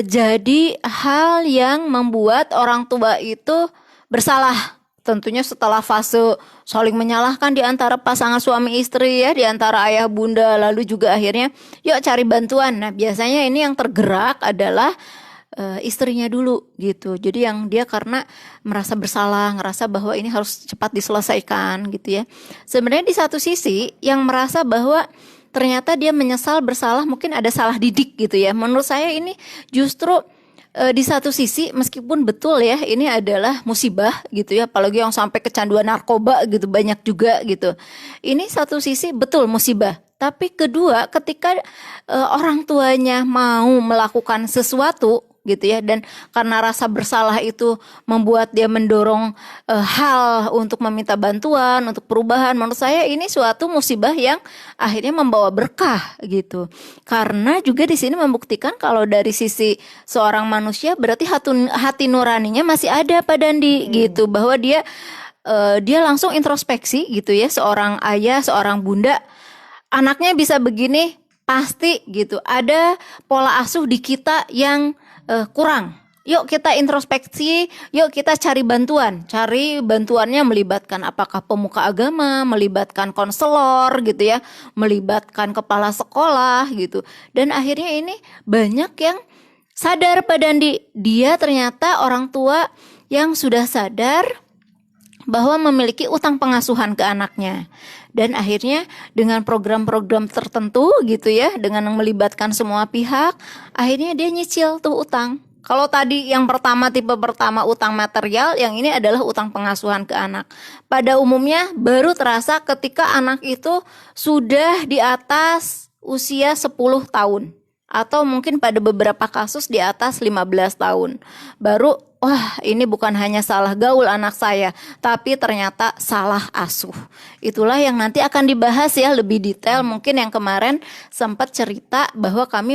Speaker 1: jadi hal yang membuat orang tua itu bersalah. Tentunya setelah fase saling menyalahkan di antara pasangan suami istri ya, di antara ayah bunda, lalu juga akhirnya yuk cari bantuan. Nah, biasanya ini yang tergerak adalah istrinya dulu gitu. Jadi yang dia karena merasa bersalah, ngerasa bahwa ini harus cepat diselesaikan gitu ya. Sebenarnya di satu sisi yang merasa bahwa ternyata dia menyesal, bersalah, mungkin ada salah didik gitu ya. Menurut saya ini justru di satu sisi meskipun betul ya ini adalah musibah gitu ya, apalagi yang sampai kecanduan narkoba gitu banyak juga gitu. Ini satu sisi betul musibah. Tapi kedua ketika orang tuanya mau melakukan sesuatu gitu ya, dan karena rasa bersalah itu membuat dia mendorong hal untuk meminta bantuan, untuk perubahan. Menurut saya ini suatu musibah yang akhirnya membawa berkah gitu. Karena juga di sini membuktikan kalau dari sisi seorang manusia berarti hati nuraninya masih ada Pak Dandi gitu, bahwa dia langsung introspeksi gitu ya, seorang ayah, seorang bunda, anaknya bisa begini pasti gitu. Ada pola asuh di kita yang kurang. Yuk kita introspeksi, yuk kita cari bantuan. Cari bantuannya melibatkan apakah pemuka agama, melibatkan konselor gitu ya, melibatkan kepala sekolah gitu. Dan akhirnya ini banyak yang sadar Pak Dandi, dia ternyata orang tua yang sudah sadar bahwa memiliki utang pengasuhan ke anaknya. Dan akhirnya dengan program-program tertentu gitu ya, dengan melibatkan semua pihak, akhirnya dia nyicil tuh utang. Kalau tadi yang pertama, tipe pertama utang material, yang ini adalah utang pengasuhan ke anak. Pada umumnya baru terasa ketika anak itu sudah di atas usia 10 tahun. Atau mungkin pada beberapa kasus di atas 15 tahun. Baru, wah ini bukan hanya salah gaul anak saya, tapi ternyata salah asuh. Itulah yang nanti akan dibahas ya lebih detail. Mungkin yang kemarin sempat cerita bahwa kami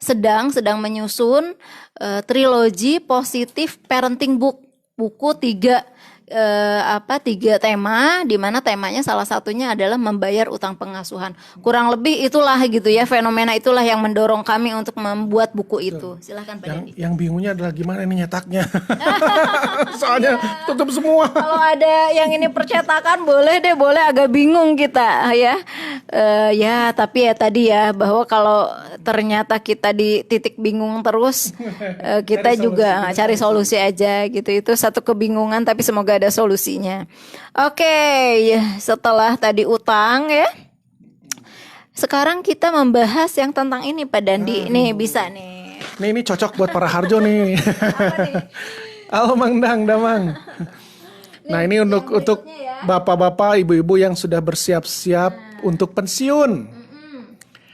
Speaker 1: sedang menyusun trilogi positif parenting book. Buku 3 tema, di mana temanya salah satunya adalah membayar utang pengasuhan. Kurang lebih itulah gitu ya, fenomena itulah yang mendorong kami untuk membuat buku itu. Silahkan Pak Dandi.
Speaker 2: Yang bingungnya adalah gimana ini nyetaknya. Soalnya tutup semua.
Speaker 1: Kalau ada yang ini percetakan boleh agak bingung kita ya. Ya tapi ya tadi ya, bahwa kalau ternyata kita di titik bingung terus, kita juga cari solusi aja gitu. Itu satu kebingungan tapi semoga ada solusinya. Oke, setelah tadi utang ya, sekarang kita membahas yang tentang ini Pak Dandi. Nih bisa nih.
Speaker 2: Ini cocok buat para harjo nih.
Speaker 1: Apa nih?
Speaker 2: Halo Mang Dang, Damang. Nah, ini
Speaker 1: yang
Speaker 2: untuk
Speaker 1: berikutnya ya.
Speaker 2: bapak-bapak, ibu-ibu yang sudah bersiap-siap untuk pensiun.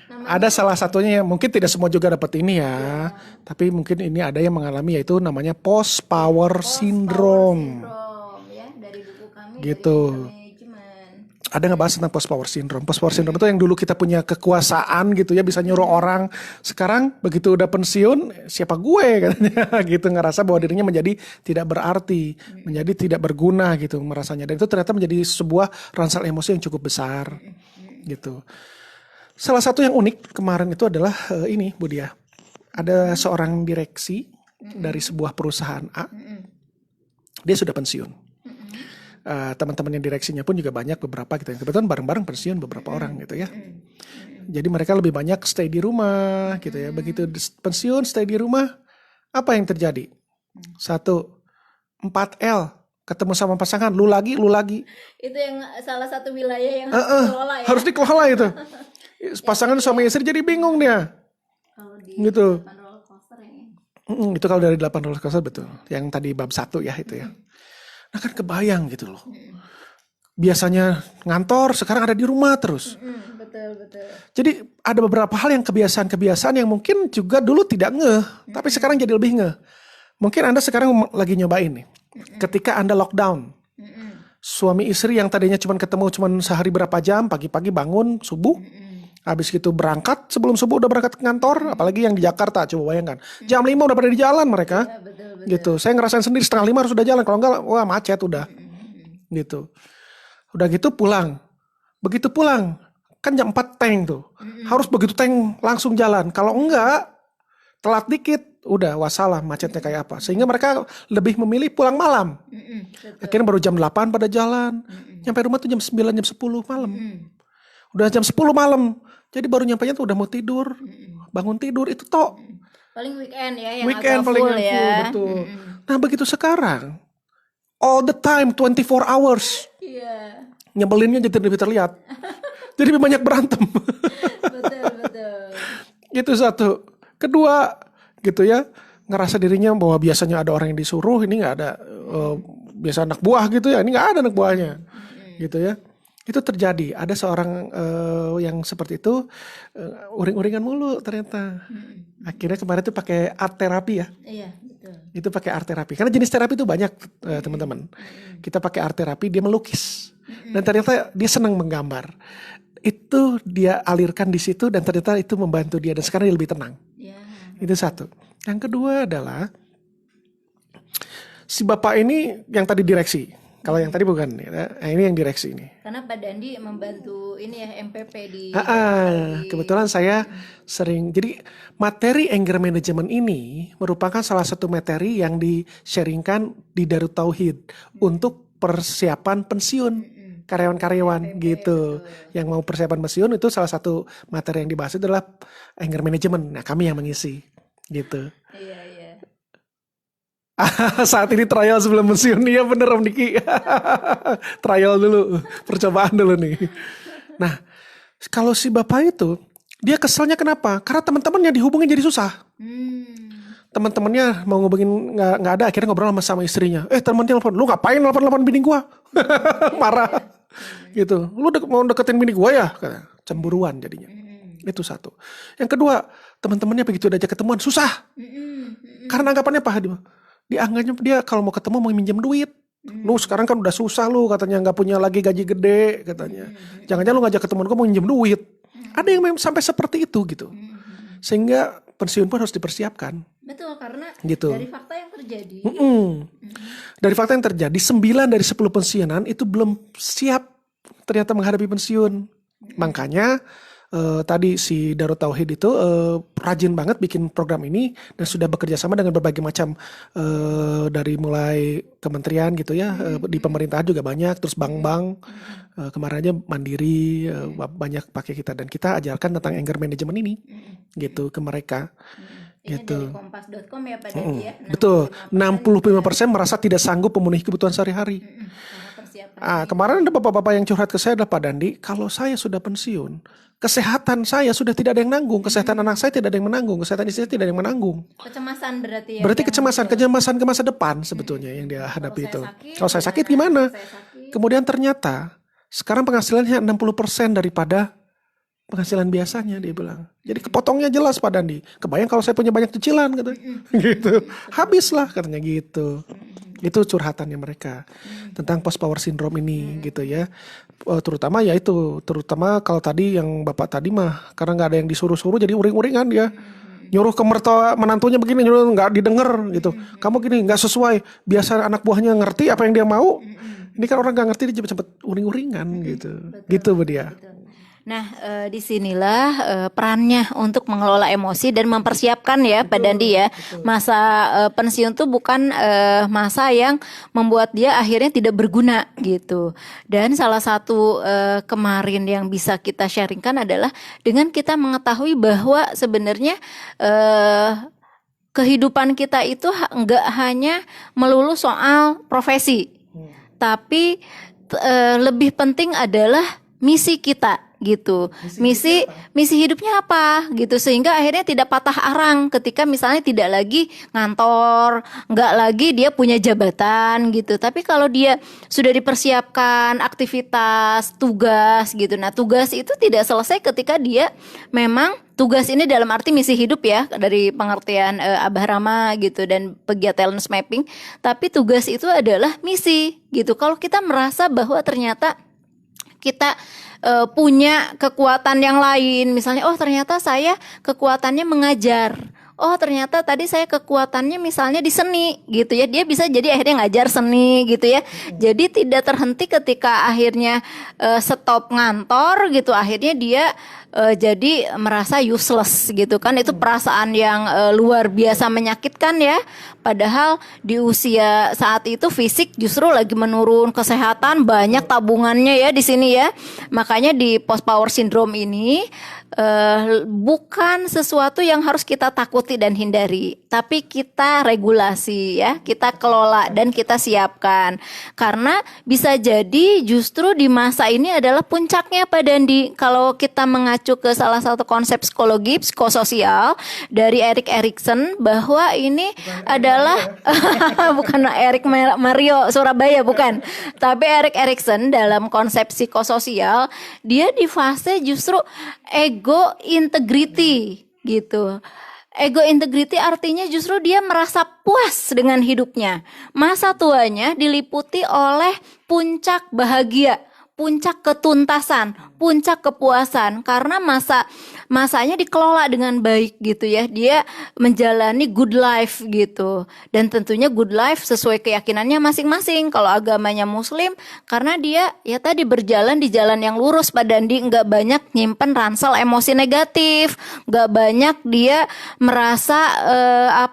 Speaker 1: Namanya
Speaker 2: Ada salah satunya yang mungkin tidak semua juga dapat ini ya, tapi mungkin ini ada yang mengalami, yaitu namanya post power syndrome.
Speaker 1: ya, dari buku kami
Speaker 2: Gitu.
Speaker 1: dari manajemen.
Speaker 2: Ada ngebahas tentang post power syndrome. Post power syndrome itu yang dulu kita punya kekuasaan gitu ya, bisa nyuruh orang. Sekarang begitu udah pensiun, siapa gue katanya gitu, ngerasa bahwa dirinya menjadi tidak berarti, menjadi tidak berguna gitu merasanya. Dan itu ternyata menjadi sebuah ransel emosi yang cukup besar gitu. Salah satu yang unik kemarin itu adalah ini Bu Dia. Ada seorang direksi dari sebuah perusahaan A. Dia sudah pensiun. Teman-temannya direksinya pun juga banyak beberapa gitu. Kebetulan bareng-bareng pensiun beberapa orang gitu ya. Jadi mereka lebih banyak stay di rumah gitu ya. Begitu pensiun stay di rumah, apa yang terjadi? 4L, ketemu sama pasangan, lu lagi.
Speaker 1: Itu yang salah satu wilayah yang harus dikelola ya.
Speaker 2: Harus dikelola itu. Pasangan suami istri jadi bingung dia.
Speaker 1: Kalau di
Speaker 2: Gitu.
Speaker 1: 8 roller coaster ini.
Speaker 2: Itu kalau dari 8 roller coaster betul. Yang tadi bab 1 ya itu ya. Nah kan kebayang gitu loh. Biasanya ngantor, sekarang ada di rumah terus.
Speaker 1: Betul.
Speaker 2: Jadi ada beberapa hal yang kebiasaan-kebiasaan yang mungkin juga dulu tidak ngeh. Tapi sekarang jadi lebih ngeh. Mungkin Anda sekarang lagi nyobain nih. Ketika Anda lockdown. Suami istri yang tadinya ketemu sehari berapa jam. Pagi-pagi bangun subuh. Habis gitu berangkat, sebelum subuh udah berangkat ke kantor. Apalagi yang di Jakarta, coba bayangkan. Jam 5 udah pada di jalan mereka.
Speaker 1: Ya, betul.
Speaker 2: Gitu. Saya ngerasain sendiri 4:30 harus udah jalan. Kalau enggak, wah macet udah. Gitu. Udah gitu pulang. Begitu pulang, kan jam 4 tank tuh. Harus begitu tank langsung jalan. Kalau enggak, telat dikit, udah wassalam macetnya kayak apa. Sehingga mereka lebih memilih pulang malam. Akhirnya baru jam 8 pada jalan. Nyampe rumah tuh jam 9, jam 10 malam. Udah jam 10 malam. Jadi baru nyampainya tuh udah mau tidur. Bangun tidur, itu toh.
Speaker 1: Paling weekend ya yang
Speaker 2: Weekend
Speaker 1: agak
Speaker 2: paling
Speaker 1: full ya.
Speaker 2: full, betul. Nah begitu sekarang, all the time, 24 hours.
Speaker 1: Iya.
Speaker 2: Nyebelinnya jadi lebih terlihat. Jadi lebih banyak berantem.
Speaker 1: Betul.
Speaker 2: Itu satu. Kedua, gitu ya, ngerasa dirinya bahwa biasanya ada orang yang disuruh, ini nggak ada. Biasa anak buah gitu ya, ini nggak ada anak buahnya. Gitu ya. Itu terjadi. Ada seorang yang seperti itu, uring-uringan mulu ternyata. Akhirnya kemarin tuh pakai art terapi ya.
Speaker 1: Iya, betul.
Speaker 2: Itu pakai art terapi. Karena jenis terapi itu banyak teman-teman. Kita pakai art terapi, dia melukis. Dan ternyata dia senang menggambar. Itu dia alirkan di situ dan ternyata itu membantu dia. Dan sekarang dia lebih tenang.
Speaker 1: Ya.
Speaker 2: Itu satu. Yang kedua adalah si bapak ini yang tadi direksi. Kalau yang tadi bukan, ini yang direksi ini.
Speaker 1: Karena Pak Dandi membantu ini ya MPP di
Speaker 2: Kebetulan saya sering, jadi materi anger management ini merupakan salah satu materi yang di-sharingkan di Darut Tauhid untuk persiapan pensiun karyawan-karyawan gitu. Yang mau persiapan pensiun itu salah satu materi yang dibahas adalah anger management. Nah, kami yang mengisi gitu.
Speaker 1: Iya.
Speaker 2: Saat ini trial sebelum pensiun. Iya bener Om Diki. Trial dulu, percobaan dulu nih. Nah, kalau si bapak itu, dia keselnya kenapa? Karena teman-temannya dihubungin jadi susah. Teman-temannya mau ngubungin nggak ada, akhirnya ngobrol sama istrinya. Temannya telepon, lu ngapain telepon bini gua? Marah. Gitu. Lu mau deketin bini gua ya? Cemburuan jadinya. Itu satu. Yang kedua, teman-temannya begitu udah ajak ketemuan susah. Karena anggapannya apa? Dianggapnya dia kalau mau ketemu mau minjem duit. Lu sekarang kan udah susah lu katanya, nggak punya lagi gaji gede katanya. Jangan-jangan lu ngajak ketemuan gue mau minjem duit. Ada yang memang sampai seperti itu gitu. Sehingga pensiun pun harus dipersiapkan.
Speaker 1: Betul, karena
Speaker 2: gitu.
Speaker 1: Dari fakta yang terjadi.
Speaker 2: Dari fakta yang terjadi 9 dari 10 pensiunan itu belum siap ternyata menghadapi pensiun. Makanya tadi si Darut Tauhid itu rajin banget bikin program ini dan sudah bekerja sama dengan berbagai macam dari mulai kementerian gitu ya, di pemerintahan juga banyak, terus bank-bank, kemarin aja Mandiri banyak pakai kita, dan kita ajarkan tentang anger management ini gitu ke mereka.
Speaker 1: Ini
Speaker 2: gitu.
Speaker 1: dari kompas.com ya Pak Dandi ya.
Speaker 2: Betul, 65% merasa tidak sanggup memenuhi kebutuhan sehari-hari.
Speaker 1: Siapa?
Speaker 2: Kemarin ada bapak-bapak yang curhat ke saya adalah, Pak Dandi, kalau saya sudah pensiun, kesehatan saya sudah tidak ada yang nanggung, kesehatan anak saya tidak ada yang menanggung, kesehatan istri saya tidak ada yang menanggung.
Speaker 1: Kecemasan berarti ya.
Speaker 2: Berarti
Speaker 1: yang
Speaker 2: kecemasan ke masa depan sebetulnya yang dia hadapi itu. Kalau saya sakit
Speaker 1: Kalau
Speaker 2: gimana?
Speaker 1: saya sakit,
Speaker 2: Kemudian ternyata sekarang penghasilannya 60% daripada penghasilan biasanya, dia bilang. Jadi kepotongnya jelas, Pak Dandi. Kebayang kalau saya punya banyak cicilan gitu. Gitu. Habislah katanya gitu. Itu curhatannya mereka tentang post power syndrome ini gitu ya. Terutama ya itu, terutama kalau tadi yang Bapak tadi mah karena nggak ada yang disuruh-suruh jadi uring-uringan dia. Nyuruh ke mertua menantunya begini, nyuruh nggak didengar gitu. Kamu gini nggak sesuai. Biasa anak buahnya ngerti apa yang dia mau. Ini kan orang nggak ngerti dia cepet uring-uringan gitu. Gitu Bu Dia.
Speaker 1: Nah, disinilah perannya untuk mengelola emosi dan mempersiapkan ya, Pak Dandi ya. Masa pensiun tuh bukan masa yang membuat dia akhirnya tidak berguna gitu. Dan salah satu kemarin yang bisa kita sharingkan adalah dengan kita mengetahui bahwa sebenarnya kehidupan kita itu nggak hanya melulu soal profesi, tapi lebih penting adalah misi kita gitu. Misi hidupnya apa gitu, sehingga akhirnya tidak patah arang ketika misalnya tidak lagi ngantor, nggak lagi dia punya jabatan gitu. Tapi kalau dia sudah dipersiapkan aktivitas, tugas gitu. Nah, tugas itu tidak selesai ketika dia memang tugas ini dalam arti misi hidup ya, dari pengertian Abah Rama gitu dan pegiat talent mapping. Tapi tugas itu adalah misi gitu. Kalau kita merasa bahwa ternyata kita punya kekuatan yang lain, misalnya oh ternyata saya kekuatannya mengajar, oh ternyata tadi saya kekuatannya misalnya di seni gitu ya, dia bisa jadi akhirnya ngajar seni gitu ya. Jadi tidak terhenti ketika akhirnya stop ngantor gitu, akhirnya dia jadi merasa useless gitu kan. Itu perasaan yang luar biasa menyakitkan ya. Padahal di usia saat itu fisik justru lagi menurun, kesehatan banyak tabungannya ya di sini ya. Makanya di post power syndrome ini bukan sesuatu yang harus kita takuti dan hindari, tapi kita regulasi ya, kita kelola dan kita siapkan. Karena bisa jadi justru di masa ini adalah puncaknya Pak Dandi. Kalau kita mengacu ke salah satu konsep psikologi psikososial dari Erik Erikson, bahwa ini adalah bukan Erik Mario Surabaya bukan, tapi Erik Erikson dalam konsep psikososial, dia di fase justru ego integrity gitu. Ego integrity artinya justru dia merasa puas dengan hidupnya. Masa tuanya diliputi oleh puncak bahagia, puncak ketuntasan, puncak kepuasan, karena masanya dikelola dengan baik gitu ya. Dia menjalani good life gitu. Dan tentunya good life sesuai keyakinannya masing-masing. Kalau agamanya Muslim, karena dia ya tadi berjalan di jalan yang lurus Pak Dandi, nggak banyak nyimpen ransel emosi negatif, nggak banyak dia merasa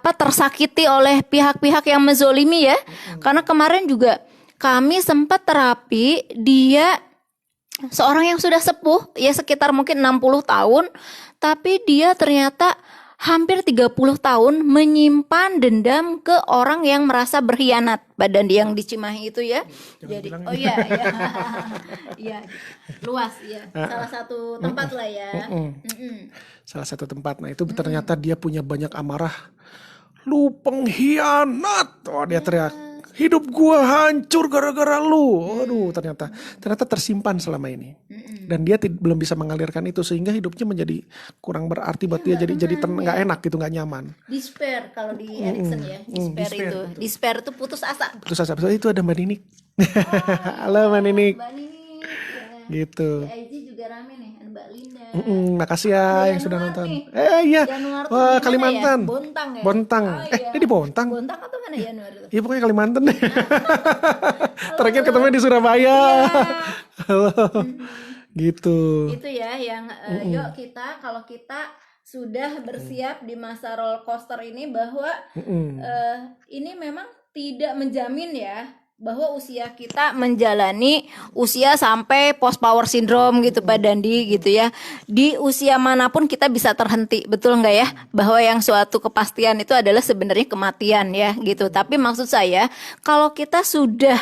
Speaker 1: tersakiti oleh pihak-pihak yang menzolimi ya. Karena kemarin juga kami sempat terapi dia seorang yang sudah sepuh ya, sekitar mungkin 60 tahun, tapi dia ternyata hampir 30 tahun menyimpan dendam ke orang yang merasa berkhianat, badan yang di Cimahi itu ya. Jadi iya iya luas ya, salah satu tempat lah ya.
Speaker 2: Salah satu tempat. Nah itu ternyata dia punya banyak amarah. Lu pengkhianat, oh dia teriak. Hidup gua hancur gara-gara lu. Aduh, ternyata tersimpan selama ini. Dan dia belum bisa mengalirkan itu, sehingga hidupnya menjadi kurang berarti buat dia, jadi nggak enak gitu, nggak nyaman.
Speaker 1: Despair kalau di Erikson ya. Despair itu putus asa.
Speaker 2: Putus asa. Itu ada Mbak Ninik. Halo Mbak Ninik.
Speaker 1: Mbak Ninik. Ya.
Speaker 2: Gitu.
Speaker 1: Di IG juga rame nih, Mbak Linda.
Speaker 2: Makasih ya yang sudah nonton. Iya. Wah, Kalimantan.
Speaker 1: Ya? Bontang ya.
Speaker 2: Bontang.
Speaker 1: Oh, iya.
Speaker 2: Ini di Bontang.
Speaker 1: Bontang atau mana ya Januari itu?
Speaker 2: Iya pokoknya Kalimantan deh. Terakhir ketemu di Surabaya. Halo. Gitu.
Speaker 1: Itu ya yang yuk kita, kalau kita sudah bersiap di masa roller coaster ini, bahwa ini memang tidak menjamin ya bahwa usia kita menjalani usia sampai post power syndrome gitu Pak Dandi gitu ya. Di usia manapun kita bisa terhenti, betul nggak ya? Bahwa yang suatu kepastian itu adalah sebenarnya kematian ya gitu. Tapi maksud saya, kalau kita sudah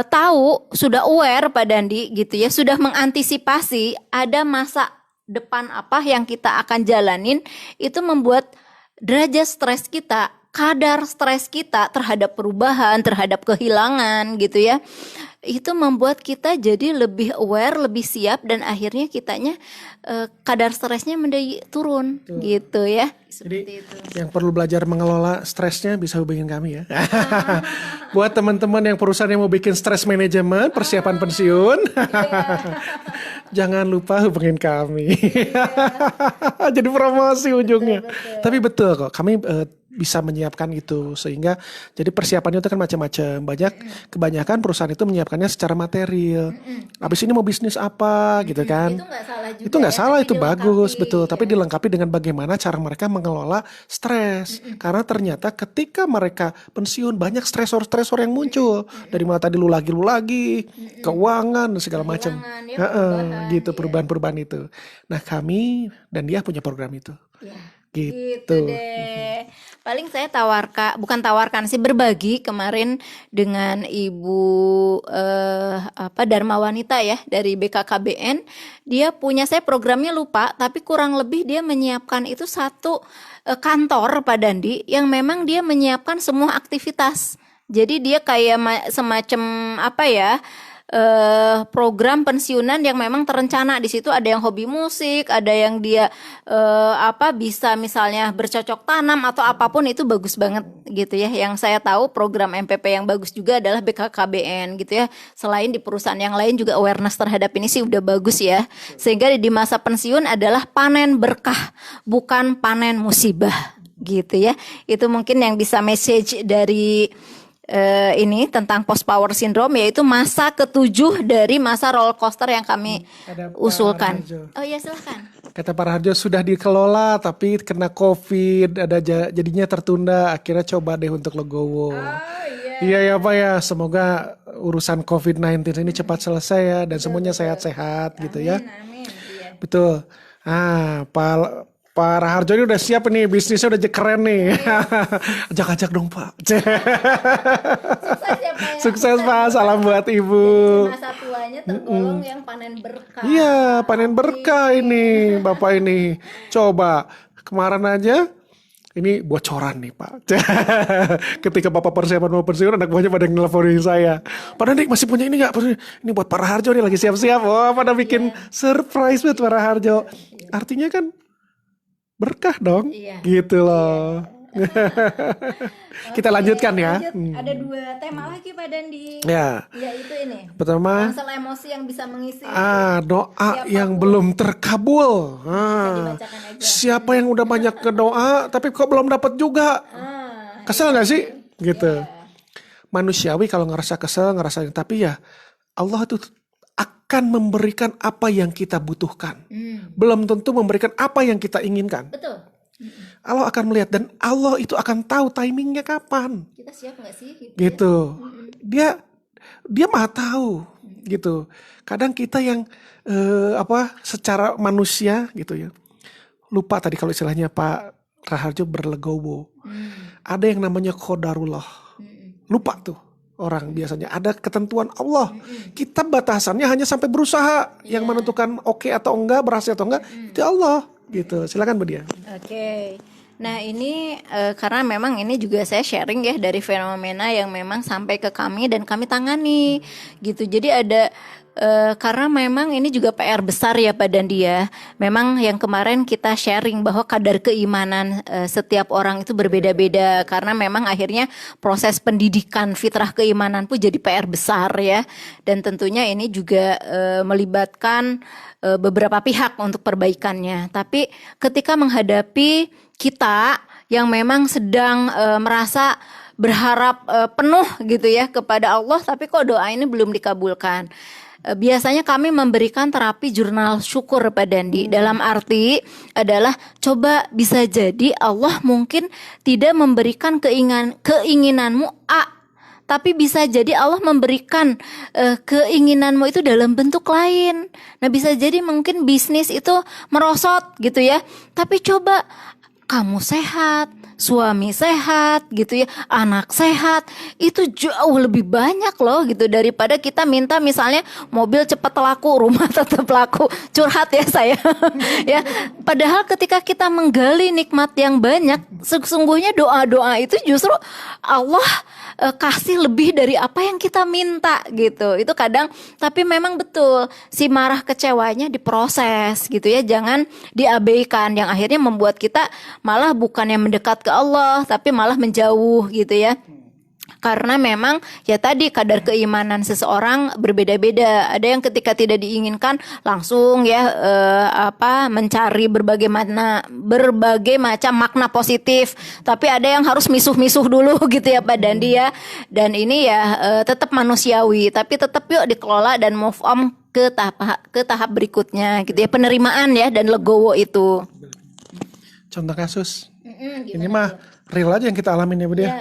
Speaker 1: tahu, sudah aware Pak Dandi gitu ya, sudah mengantisipasi ada masa depan apa yang kita akan jalanin, itu membuat derajat stres kita, kadar stres kita terhadap perubahan, terhadap kehilangan gitu ya, itu membuat kita jadi lebih aware, lebih siap, dan akhirnya kitanya kadar stresnya menjadi turun. Betul. Gitu ya.
Speaker 2: Jadi yang perlu belajar mengelola stresnya bisa hubungin kami ya. Buat teman-teman yang perusahaan yang mau bikin stress management, persiapan pensiun, jangan lupa hubungin kami. Jadi promosi ujungnya. Betul. Tapi betul kok, kami bisa menyiapkan itu, sehingga jadi persiapannya itu kan macam-macam. Kebanyakan perusahaan itu menyiapkannya secara material. Habis ini mau bisnis apa gitu kan.
Speaker 1: Itu nggak salah juga.
Speaker 2: Itu nggak salah, itu bagus, betul. Tapi dilengkapi dengan bagaimana cara mereka mengelola stres. Karena ternyata ketika mereka pensiun banyak stresor-stresor yang muncul. Dari mulai tadi lu lagi, keuangan dan segala macam. Gitu, perubahan-perubahan itu. Nah, kami dan dia punya program itu.
Speaker 1: Ya.
Speaker 2: Gitu
Speaker 1: deh. Paling saya tawarkan sih, berbagi kemarin dengan Ibu Dharma Wanita ya dari BKKBN. Dia punya, saya programnya lupa, tapi kurang lebih dia menyiapkan itu satu kantor Pak Dandi yang memang dia menyiapkan semua aktivitas. Jadi dia kayak semacam apa ya, program pensiunan yang memang terencana. Di situ ada yang hobi musik, ada yang dia bisa misalnya bercocok tanam atau apapun, itu bagus banget gitu ya. Yang saya tahu program MPP yang bagus juga adalah BKKBN gitu ya. Selain di perusahaan yang lain juga awareness terhadap ini sih udah bagus ya. Sehingga di masa pensiun adalah panen berkah, bukan panen musibah gitu ya. Itu mungkin yang bisa message dari ini tentang post power syndrome, yaitu masa ketujuh dari masa roller coaster yang kami usulkan. Oh iya, silakan.
Speaker 2: Kata Pak Raharjo sudah dikelola tapi kena COVID, jadinya tertunda. Akhirnya coba deh untuk Legowo. Iya ya Pak ya, semoga urusan COVID-19 ini cepat selesai ya, dan semuanya sehat-sehat gitu ya.
Speaker 1: Amin. Iya.
Speaker 2: Betul. Pak Raharjo ini udah siap nih, bisnisnya udah keren nih. Ajak-ajak dong Pak.
Speaker 1: Sukses ya Pak.
Speaker 2: Sukses Pak, salam buat Ibu.
Speaker 1: Masa tuanya tergolong yang panen berkah.
Speaker 2: Iya, panen berkah ini Bapak ini. Coba, kemarin aja ini bocoran nih Pak. Ketika Bapak persiapan mau pensiun, anak buahnya pada nelfonin saya. Pak Dandi masih punya ini gak? Ini buat Pak Raharjo nih, lagi siap-siap. Wah, pada bikin surprise buat Pak Raharjo. Artinya kan berkah dong, gitu loh. Kita lanjutkan ya.
Speaker 1: Ada 2 tema lagi Pak Dandi.
Speaker 2: Ya.
Speaker 1: Yaitu ini.
Speaker 2: Pertama,
Speaker 1: masalah emosi yang bisa mengisi.
Speaker 2: Doa yang belum terkabul. Siapa yang udah banyak ke doa tapi kok belum dapat juga? Kesel nggak sih? Gitu. Manusiawi kalau ngerasa kesel, tapi ya Allah itu akan memberikan apa yang kita butuhkan. Belum tentu memberikan apa yang kita inginkan.
Speaker 1: Betul.
Speaker 2: Allah akan melihat, dan Allah itu akan tahu timingnya kapan.
Speaker 1: Kita siap gak sih?
Speaker 2: Gitu. Dia maha tahu. Gitu. Kadang kita yang secara manusia gitu ya, lupa tadi kalau istilahnya Pak Raharjo berlegowo. Ada yang namanya qadarullah. Lupa tuh. Orang biasanya ada ketentuan Allah. Kita batasannya hanya sampai berusaha. Yang menentukan oke atau enggak, berhasil atau enggak, itu Allah. Gitu. Silakan Bu Dia.
Speaker 1: Oke. Nah ini karena memang ini juga saya sharing ya dari fenomena yang memang sampai ke kami dan kami tangani gitu. Jadi ada karena memang ini juga PR besar ya Pak Dandi ya. Memang yang kemarin kita sharing bahwa kadar keimanan setiap orang itu berbeda-beda, karena memang akhirnya proses pendidikan fitrah keimanan pun jadi PR besar ya. Dan tentunya ini juga melibatkan beberapa pihak untuk perbaikannya. Tapi ketika menghadapi kita yang memang sedang merasa berharap penuh gitu ya kepada Allah, tapi kok doa ini belum dikabulkan, biasanya kami memberikan terapi jurnal syukur Pak Dandi. Dalam arti adalah coba bisa jadi Allah mungkin tidak memberikan keinginanmu A, tapi bisa jadi Allah memberikan keinginanmu itu dalam bentuk lain. Nah bisa jadi mungkin bisnis itu merosot gitu ya, tapi coba kamu sehat, suami sehat gitu ya, anak sehat, itu jauh lebih banyak loh gitu daripada kita minta misalnya mobil cepat laku, rumah tetap laku. Curhat ya saya. Ya, padahal ketika kita menggali nikmat yang banyak, sesungguhnya doa-doa itu justru Allah kasih lebih dari apa yang kita minta gitu. Itu kadang, tapi memang betul si marah kecewanya diproses gitu ya, jangan diabaikan, yang akhirnya membuat kita malah bukannya mendekat ke Allah tapi malah menjauh gitu ya. Karena memang ya tadi kadar keimanan seseorang berbeda-beda. Ada yang ketika tidak diinginkan langsung ya mencari berbagai macam makna positif. Tapi ada yang harus misuh-misuh dulu gitu ya Pak Dandi ya. Dan ini ya tetap manusiawi, tapi tetap yuk dikelola dan move on ke tahap berikutnya gitu ya, penerimaan ya dan legowo itu.
Speaker 2: Contoh kasus. Ini mah real aja yang kita alamin ya Bu dia.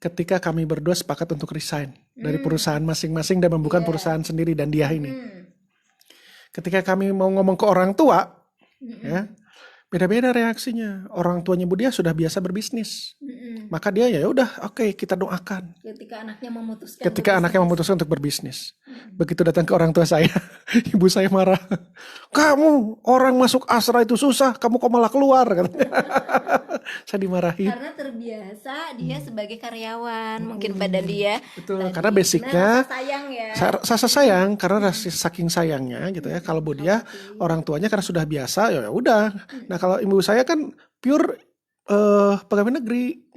Speaker 2: Ketika kami berdua sepakat untuk resign dari perusahaan masing-masing dan membuka perusahaan sendiri dan dia ini. Ketika kami mau ngomong ke orang tua, ya beda-beda reaksinya. Orang tuanya Bu dia sudah biasa berbisnis, maka dia ya udah oke, kita doakan. Ketika anaknya memutuskan untuk berbisnis, begitu datang ke orang tua saya, ibu saya marah. Kamu orang masuk asra itu susah, kamu kok malah keluar? Saya dimarahi.
Speaker 1: Karena terbiasa dia sebagai karyawan, mungkin badan dia.
Speaker 2: Betul, karena basicnya rasa sayang, karena saking sayangnya gitu ya. Kalau Bu dia orang tuanya karena sudah biasa ya udah. Nah kalau ibu saya kan pure pegawai negeri.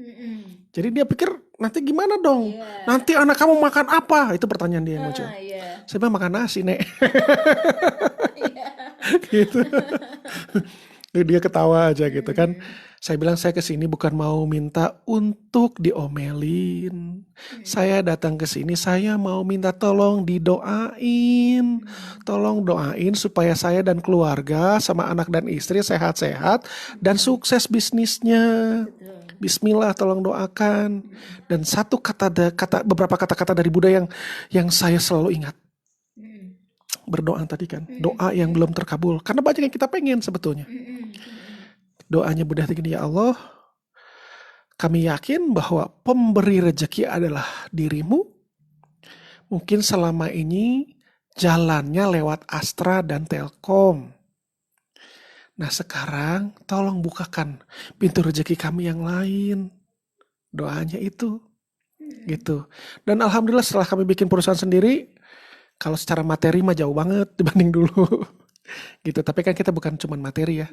Speaker 2: Jadi dia pikir nanti gimana dong? Nanti anak kamu makan apa? Itu pertanyaan dia yang muncul. Saya bilang makan nasi, Nek. Gitu. Dia ketawa aja gitu kan. Saya bilang saya kesini bukan mau minta untuk diomelin. Saya datang ke sini saya mau minta tolong didoain. Tolong doain supaya saya dan keluarga sama anak dan istri sehat-sehat dan sukses bisnisnya. Bismillah, tolong doakan. Dan satu beberapa kata-kata dari Buddha yang saya selalu ingat. Berdoa tadi kan, doa yang belum terkabul. Karena banyak yang kita pengen sebetulnya. Doanya Buddha begini, ya Allah, kami yakin bahwa pemberi rezeki adalah dirimu. Mungkin selama ini jalannya lewat Astra dan Telkom. Nah sekarang tolong bukakan pintu rezeki kami yang lain. Doanya itu. Gitu. Dan alhamdulillah setelah kami bikin perusahaan sendiri, kalau secara materi mah jauh banget dibanding dulu. Gitu. Tapi kan kita bukan cuma materi ya.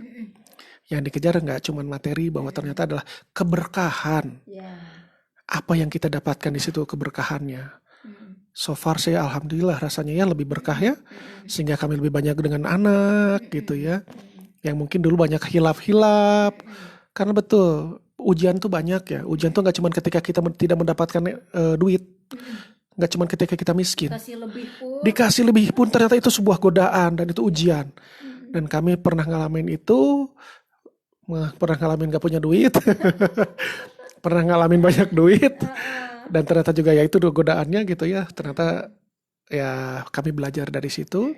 Speaker 2: Yang dikejar nggak cuma materi, bahwa ternyata adalah keberkahan. Apa yang kita dapatkan di situ keberkahannya. So far saya alhamdulillah rasanya ya lebih berkah ya. Sehingga kami lebih banyak dengan anak gitu ya. Yang mungkin dulu banyak hilaf-hilaf. Karena betul ujian tuh banyak ya. Ujian tuh nggak cuma ketika kita tidak mendapatkan duit. Nggak cuma ketika kita miskin. Dikasih lebih pun ternyata itu sebuah godaan dan itu ujian. Dan kami pernah ngalamin itu. Pernah ngalamin gak punya duit. Pernah ngalamin banyak duit. Dan ternyata juga ya itu godaannya gitu ya. Ternyata ya kami belajar dari situ.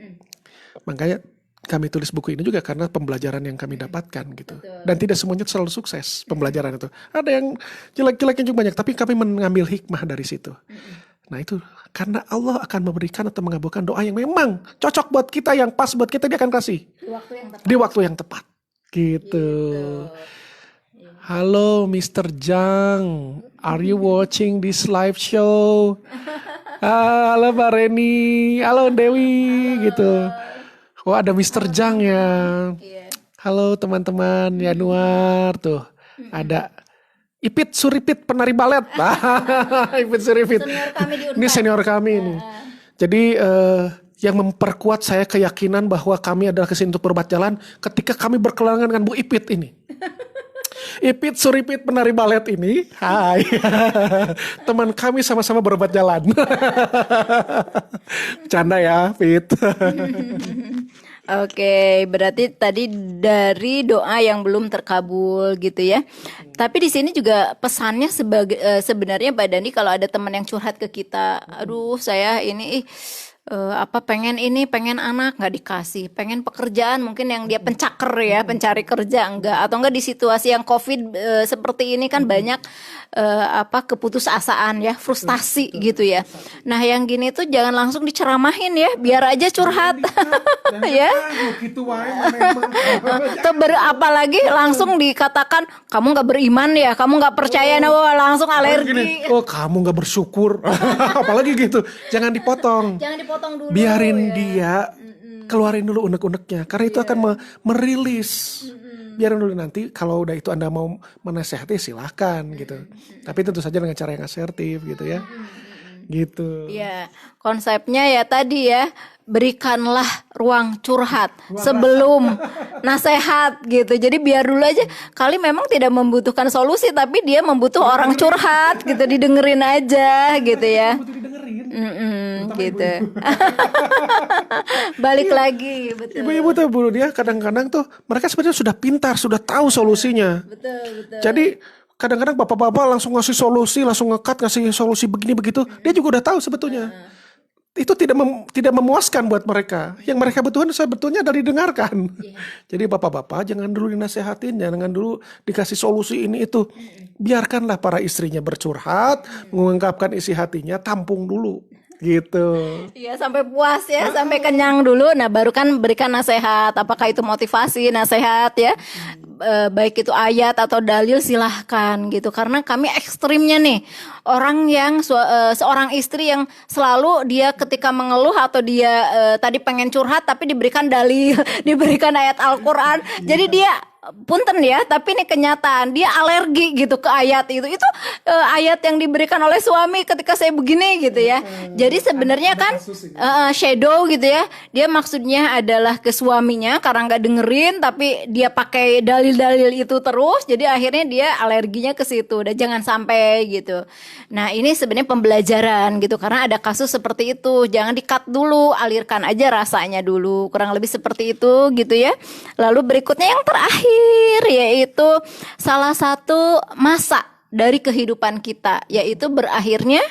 Speaker 2: Makanya kami tulis buku ini juga karena pembelajaran yang kami dapatkan gitu. Dan tidak semuanya selalu sukses pembelajaran itu. Ada yang jelek-jeleknya juga banyak. Tapi kami mengambil hikmah dari situ. Nah itu karena Allah akan memberikan atau mengabulkan doa yang memang cocok buat kita, yang pas buat kita, dia akan kasih di waktu yang tepat. Gitu. Halo Mr. Jang, are you watching this live show? Halo Mbak Reni, halo Dewi. Gitu. Oh ada Mr. Jang ya. Halo teman-teman Yanuar tuh. Ada Ipit Suripit penari balet. Ipit Suripit. Ini senior kami nih. Jadi yang memperkuat saya keyakinan bahwa kami adalah kesini untuk berobat jalan ketika kami berkenalan dengan Bu Ipit ini. Ipit Suripit penari balet ini, hai. Teman kami sama-sama berobat jalan. Canda ya, Pit.
Speaker 1: Oke, berarti tadi dari doa yang belum terkabul gitu ya. Tapi di sini juga pesannya sebenarnya Mbak Dani, kalau ada teman yang curhat ke kita, aduh saya ini pengen ini, pengen anak nggak dikasih, pengen pekerjaan mungkin yang dia pencaker ya, pencari kerja enggak, atau enggak di situasi yang COVID seperti ini kan banyak keputusasaan ya, frustasi gitu ya. Nah yang gini tuh jangan langsung diceramahin ya, biar aja curhat ya.
Speaker 2: Gitu wae memang.
Speaker 1: Apalagi langsung dikatakan kamu nggak beriman ya, kamu nggak percaya, nah wah, langsung alergi.
Speaker 2: Oh kamu nggak bersyukur, apalagi gitu. Jangan dipotong.
Speaker 1: Jangan dipotong dulu.
Speaker 2: Biarin
Speaker 1: ya.
Speaker 2: dia keluarin dulu unek-uneknya, karena itu akan merilis. Biarin dulu, nanti kalau udah itu Anda mau menasehati silahkan gitu. Tapi tentu saja dengan cara yang asertif gitu ya. Gitu.
Speaker 1: Iya, konsepnya ya tadi ya, berikanlah ruang curhat sebelum nasehat gitu. Jadi biar dulu aja, kali memang tidak membutuhkan solusi tapi dia membutuh orang curhat gitu, didengerin aja gitu ya.
Speaker 2: Butuh didengerin.
Speaker 1: Gitu. Balik lagi, betul.
Speaker 2: Ibu-ibu tuh Bu dia kadang-kadang tuh mereka sebenarnya sudah pintar, sudah tahu solusinya.
Speaker 1: Betul.
Speaker 2: Jadi kadang-kadang bapak-bapak langsung ngasih solusi, langsung ngekat ngasih solusi begini begitu, dia juga udah tahu sebetulnya. Itu tidak memuaskan buat mereka. Yang mereka butuhkan sebetulnya adalah didengarkan. Jadi bapak-bapak jangan dulu dinasehatin, jangan dulu dikasih solusi ini itu. Biarkanlah para istrinya bercurhat, mengungkapkan isi hatinya, tampung dulu. Gitu.
Speaker 1: Iya, sampai puas ya, sampai kenyang dulu. Nah, baru kan berikan nasihat. Apakah itu motivasi, nasihat ya, baik itu ayat atau dalil, silahkan gitu. Karena kami ekstrimnya nih, orang yang seorang istri yang selalu dia ketika mengeluh atau dia tadi pengen curhat tapi diberikan dalil, diberikan ayat Al-Quran. Jadi dia punten ya, tapi ini kenyataan dia alergi gitu ke ayat itu ayat yang diberikan oleh suami ketika saya begini gitu ya. Jadi sebenarnya kan shadow gitu ya, dia maksudnya adalah ke suaminya karena nggak dengerin, tapi dia pakai dalil-dalil itu terus, jadi akhirnya dia alerginya ke situ. Dan jangan sampai gitu. Nah ini sebenarnya pembelajaran gitu, karena ada kasus seperti itu, jangan di-cut dulu, alirkan aja rasanya dulu, kurang lebih seperti itu gitu ya. Lalu berikutnya yang terakhir, yaitu salah satu masa dari kehidupan kita, yaitu berakhirnya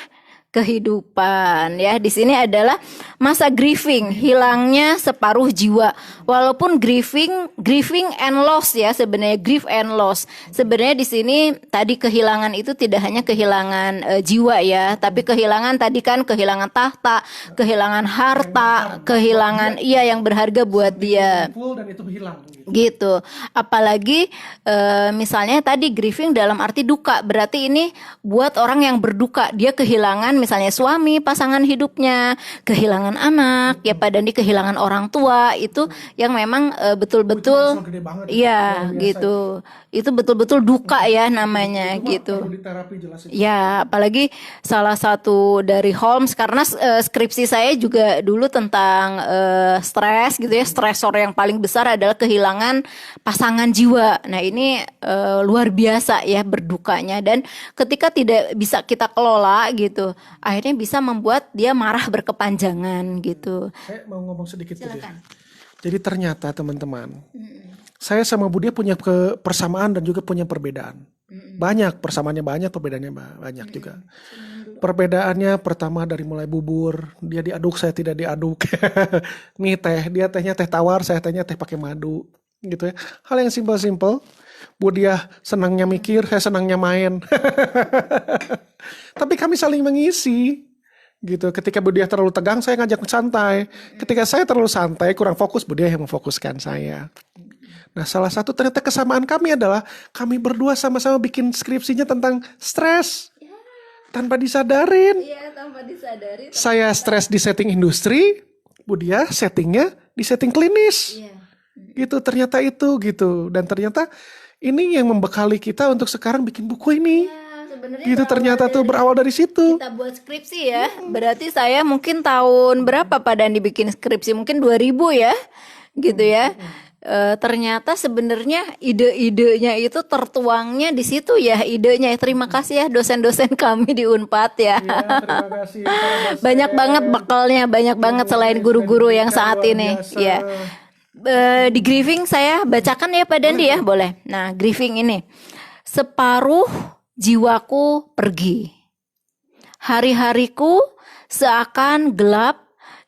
Speaker 1: kehidupan ya. Di sini adalah masa grieving, hilangnya separuh jiwa. Walaupun grieving and loss ya, sebenarnya grief and loss. Sebenarnya di sini tadi kehilangan itu tidak hanya kehilangan jiwa ya, tapi kehilangan tadi kan kehilangan tahta, kehilangan harta, kehilangan yang berharga buat dia.
Speaker 2: Dan itu hilang
Speaker 1: Gitu. Apalagi misalnya tadi grieving dalam arti duka, berarti ini buat orang yang berduka, dia kehilangan misalnya suami, pasangan hidupnya, kehilangan anak, ya dan kehilangan orang tua, itu yang memang betul-betul gitu. Itu betul-betul duka ya namanya gitu. Ya, apalagi salah satu dari Holmes, karena skripsi saya juga dulu tentang stres gitu ya, stresor yang paling besar adalah kehilangan pasangan jiwa. Nah ini luar biasa ya berdukanya, dan ketika tidak bisa kita kelola gitu, akhirnya bisa membuat dia marah berkepanjangan gitu.
Speaker 2: Saya mau ngomong sedikit dulu ya.
Speaker 1: Silakan.
Speaker 2: Jadi ternyata teman-teman, saya sama Budia punya persamaan dan juga punya perbedaan. Banyak persamaannya, banyak perbedaannya banyak juga. Perbedaannya pertama dari mulai bubur, dia diaduk, saya tidak diaduk. Nih dia tehnya teh tawar, saya tehnya teh pakai madu. Gitu ya. Hal yang simpel-simpel. Budia senangnya mikir, saya senangnya main. Tapi kami saling mengisi. Gitu. Ketika Budia terlalu tegang, saya ngajak santai. Ketika saya terlalu santai, kurang fokus, Budia yang memfokuskan saya. Nah, salah satu ternyata kesamaan kami adalah kami berdua sama-sama bikin skripsinya tentang stres. Tanpa disadarin.
Speaker 1: Iya, tanpa disadari.
Speaker 2: Saya stres di setting industri, Budia settingnya di setting klinis.
Speaker 1: Iya.
Speaker 2: Gitu, ternyata itu gitu. Dan ternyata ini yang membekali kita untuk sekarang bikin buku ini. Gitu, ternyata tuh berawal dari situ.
Speaker 1: Kita buat skripsi ya. Berarti saya mungkin tahun berapa Pak Dandi bikin skripsi? Mungkin 2000 ya. Gitu ya. Ternyata sebenarnya ide-idenya itu tertuangnya di situ ya, idenya. Terima kasih ya dosen-dosen kami di Unpad ya.
Speaker 2: Terima kasih.
Speaker 1: Banyak banget bekalnya, banyak banget selain guru-guru yang saat ini. Ya. Di grieving saya bacakan ya Pak Dandi ya, boleh. Nah, grieving ini. Separuh jiwaku pergi. Hari-hariku seakan gelap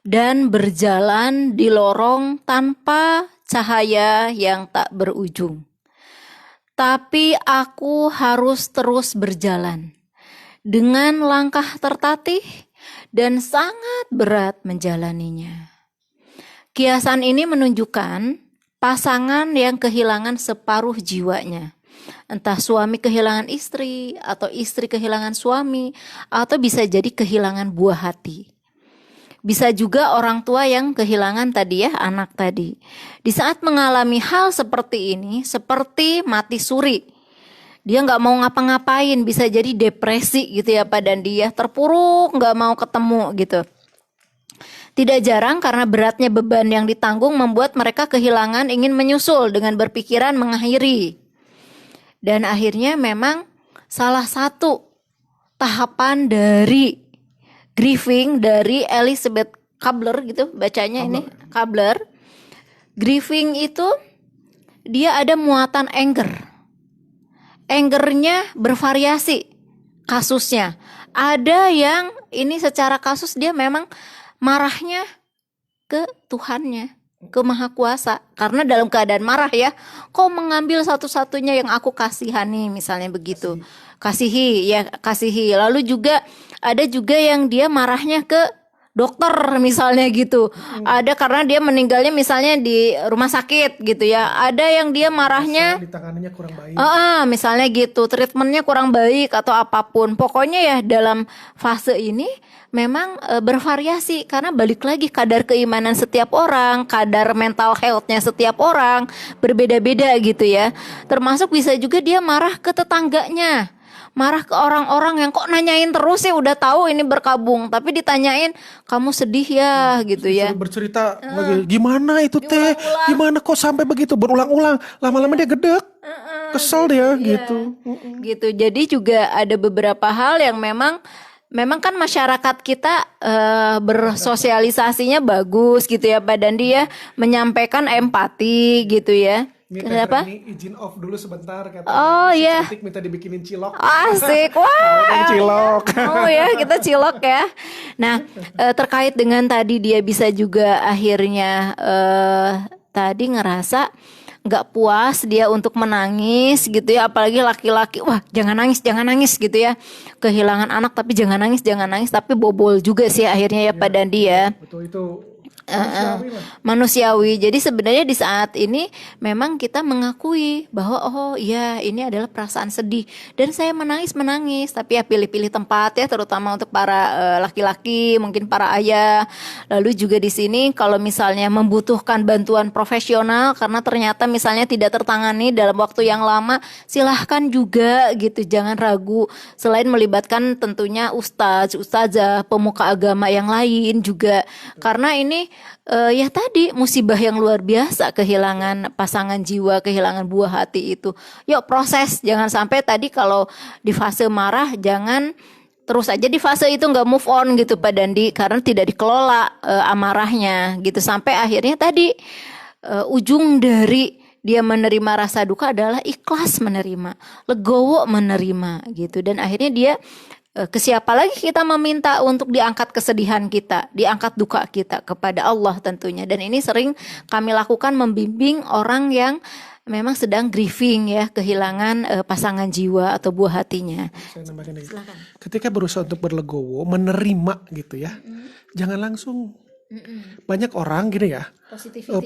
Speaker 1: dan berjalan di lorong tanpa cahaya yang tak berujung. Tapi aku harus terus berjalan dengan langkah tertatih dan sangat berat menjalaninya. Kiasan ini menunjukkan pasangan yang kehilangan separuh jiwanya. Entah suami kehilangan istri, atau istri kehilangan suami, atau bisa jadi kehilangan buah hati. Bisa juga orang tua yang kehilangan tadi ya, anak tadi. Di saat mengalami hal seperti ini, seperti mati suri. Dia nggak mau ngapa-ngapain, bisa jadi depresi gitu ya badan dia, terpuruk, nggak mau ketemu gitu. Tidak jarang karena beratnya beban yang ditanggung membuat mereka kehilangan ingin menyusul dengan berpikiran mengakhiri. Dan akhirnya memang salah satu tahapan dari grieving dari Elizabeth Kubler gitu bacanya ini Kubler. Grieving itu dia ada muatan anger. Angernya bervariasi kasusnya. Ada yang ini secara kasus dia memang marahnya ke Tuhannya, ke Maha Kuasa. Karena dalam keadaan marah ya, kau mengambil satu-satunya yang aku kasihani misalnya begitu. Kasihi. Lalu juga ada juga yang dia marahnya ke dokter misalnya gitu. Ada karena dia meninggalnya misalnya di rumah sakit gitu ya. Ada yang dia marahnya
Speaker 2: ditanganinya kurang baik.
Speaker 1: Misalnya gitu, treatmentnya kurang baik atau apapun. Pokoknya ya dalam fase ini memang bervariasi karena balik lagi kadar keimanan setiap orang, kadar mental health-nya setiap orang berbeda-beda gitu ya. Termasuk bisa juga dia marah ke tetangganya. Marah ke orang-orang yang kok nanyain terus ya udah tahu ini berkabung tapi ditanyain kamu sedih ya gitu ya.
Speaker 2: Bercerita lagi gimana itu teh, gimana kok sampai begitu berulang-ulang, lama-lama dia gedek, kesel dia gitu.
Speaker 1: Gitu. Jadi juga ada beberapa hal yang memang kan masyarakat kita bersosialisasinya bagus gitu ya, badan dia menyampaikan empati gitu ya.
Speaker 2: Kenapa? Ini izin off dulu sebentar kata.
Speaker 1: Oh iya.
Speaker 2: Cantik minta dibikinin cilok.
Speaker 1: Asik. Wah.
Speaker 2: Cilok.
Speaker 1: Oh ya, kita cilok ya. Nah, terkait dengan tadi dia bisa juga akhirnya tadi ngerasa nggak puas dia untuk menangis gitu ya, apalagi laki-laki, wah jangan nangis gitu ya, kehilangan anak tapi jangan nangis tapi bobol juga sih akhirnya ya pada dia.
Speaker 2: Betul itu.
Speaker 1: Manusiawi. Jadi sebenarnya di saat ini memang kita mengakui bahwa oh iya ini adalah perasaan sedih dan saya menangis tapi ya pilih-pilih tempat ya, terutama untuk para laki-laki, mungkin para ayah. Lalu juga di sini kalau misalnya membutuhkan bantuan profesional karena ternyata misalnya tidak tertangani dalam waktu yang lama, silahkan juga gitu, jangan ragu. Selain melibatkan tentunya ustazah, pemuka agama yang lain juga, karena ini ya tadi musibah yang luar biasa, kehilangan pasangan jiwa, kehilangan buah hati itu. Yuk proses, jangan sampai tadi kalau di fase marah jangan terus aja di fase itu nggak move on gitu Pak Dandi, karena tidak dikelola amarahnya gitu sampai akhirnya tadi ujung dari dia menerima rasa duka adalah ikhlas menerima, legowo menerima gitu, dan akhirnya dia ke siapa lagi kita meminta untuk diangkat kesedihan kita, diangkat duka kita kepada Allah tentunya. Dan ini sering kami lakukan membimbing orang yang memang sedang grieving ya, kehilangan pasangan jiwa atau buah hatinya.
Speaker 2: Saya nambahin lagi. Ketika berusaha untuk berlegowo, menerima gitu ya, jangan langsung. Banyak orang gini ya,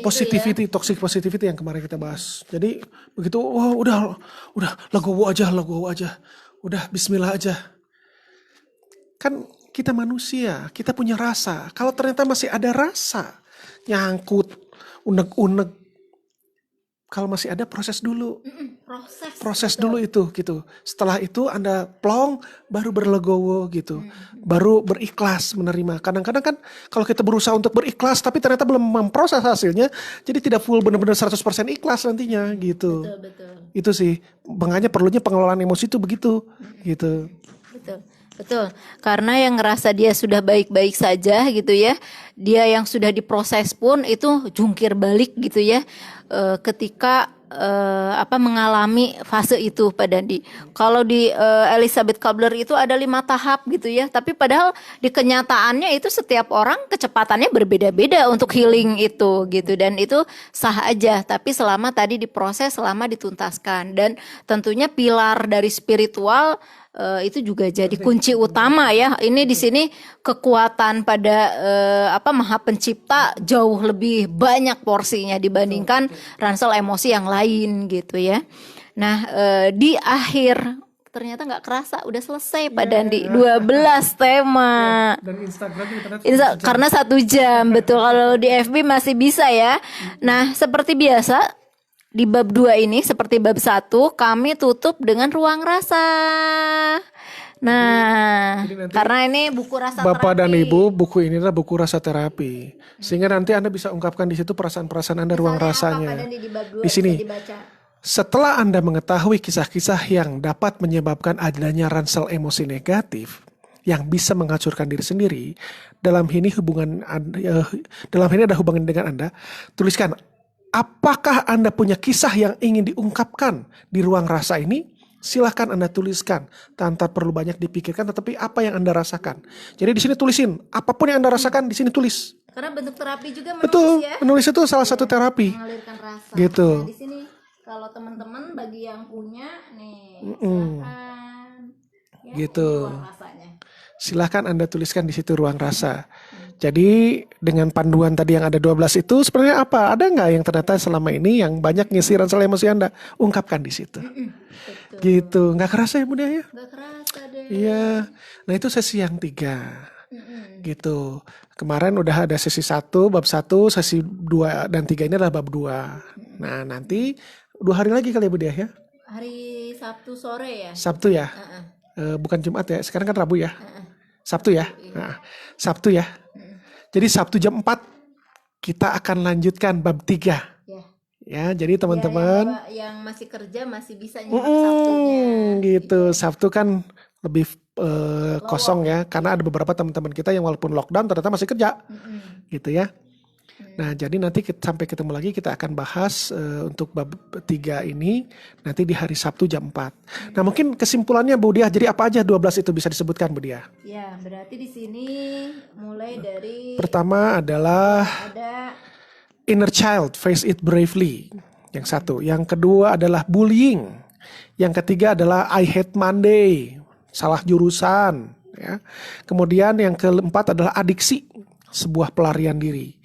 Speaker 2: positivity, toxic positivity yang kemarin kita bahas. Jadi begitu, wah udah legowo aja, udah Bismillah aja. Kan kita manusia, kita punya rasa. Kalau ternyata masih ada rasa, nyangkut, unek-unek, kalau masih ada proses dulu. Proses dulu itu gitu. Setelah itu Anda plong, baru berlegowo gitu. Baru berikhlas menerima. Kadang-kadang kan kalau kita berusaha untuk berikhlas, tapi ternyata belum memproses hasilnya, jadi tidak full benar-benar 100% ikhlas nantinya gitu.
Speaker 1: Betul.
Speaker 2: Itu sih, makanya perlunya pengelolaan emosi itu begitu gitu.
Speaker 1: Betul, karena yang ngerasa dia sudah baik-baik saja gitu ya, dia yang sudah diproses pun itu jungkir balik gitu ya, ketika mengalami fase itu Pak Dandi. Kalau di Elizabeth Kubler itu ada 5 tahap gitu ya. Tapi padahal di kenyataannya itu setiap orang kecepatannya berbeda-beda untuk healing itu gitu, dan itu sah aja. Tapi selama tadi diproses, selama dituntaskan, dan tentunya pilar dari spiritual itu juga jadi kunci utama ya. Ini di sini kekuatan pada Maha Pencipta jauh lebih banyak porsinya dibandingkan ransel emosi yang lain gitu ya. Nah, di akhir ternyata nggak kerasa udah selesai Pak Dandi, 12 tema.
Speaker 2: Dan Instagram
Speaker 1: Karena 1 jam betul. Kalau di FB masih bisa ya. Nah, seperti biasa di bab 2 ini seperti bab 1 kami tutup dengan ruang rasa. Nah, karena ini buku rasa
Speaker 2: Bapak
Speaker 1: terapi.
Speaker 2: dan Ibu, buku ini adalah buku rasa terapi. Sehingga nanti Anda bisa ungkapkan di situ perasaan-perasaan Anda, ruang rasanya. Di sini, setelah Anda mengetahui kisah-kisah yang dapat menyebabkan adanya ransel emosi negatif yang bisa menghancurkan diri sendiri, dalam ini ada hubungan dengan Anda, tuliskan apakah Anda punya kisah yang ingin diungkapkan di ruang rasa ini. Silahkan Anda tuliskan tanpa perlu banyak dipikirkan, tetapi apa yang Anda rasakan. Jadi di sini tulisin apapun yang Anda rasakan, di sini tulis.
Speaker 1: Karena bentuk terapi juga menulis.
Speaker 2: Betul,
Speaker 1: ya.
Speaker 2: Menulis itu salah satu terapi.
Speaker 1: Mengalirkan rasa.
Speaker 2: Gitu.
Speaker 1: Nah, di sini kalau teman-teman bagi yang punya nih, silakan. Ya,
Speaker 2: gitu.
Speaker 1: Ruang rasanya.
Speaker 2: Silahkan Anda tuliskan di situ ruang rasa. Jadi dengan panduan tadi yang ada 12 itu sebenarnya apa? Ada nggak yang ternyata selama ini yang banyak ngisi ransel emosi Anda? Ungkapkan di situ.
Speaker 1: Betul.
Speaker 2: Gitu. Nggak kerasa ya Bunda ya?
Speaker 1: Nggak kerasa deh.
Speaker 2: Iya. Nah itu sesi yang 3. Gitu. Kemarin udah ada sesi 1, bab 1, sesi 2 dan 3 ini adalah bab 2. Nah nanti 2 hari lagi kali ya Bunda ya?
Speaker 1: Hari Sabtu sore ya?
Speaker 2: Sabtu ya? Bukan Jumat ya, sekarang kan Rabu ya? Sabtu ya? Nah, Sabtu ya? Jadi Sabtu jam 4 kita akan lanjutkan bab 3. Ya, jadi teman-teman
Speaker 1: yang masih kerja masih bisa nyimak Sabtunya.
Speaker 2: Gitu. Sabtu kan lebih kosong ya, karena ada beberapa teman-teman kita yang walaupun lockdown ternyata masih kerja. Gitu ya. Nah, jadi nanti sampai ketemu lagi kita akan bahas untuk bab 3 ini nanti di hari Sabtu jam 4. Nah, mungkin kesimpulannya Bu Diah, jadi apa aja 12 itu bisa disebutkan Bu Diah?
Speaker 1: Ya, berarti di sini mulai dari
Speaker 2: pertama adalah
Speaker 1: ada
Speaker 2: inner child, face it bravely. Yang satu. Yang kedua adalah bullying. Yang ketiga adalah I hate Monday, salah jurusan. Ya. Kemudian yang keempat adalah adiksi, sebuah pelarian diri.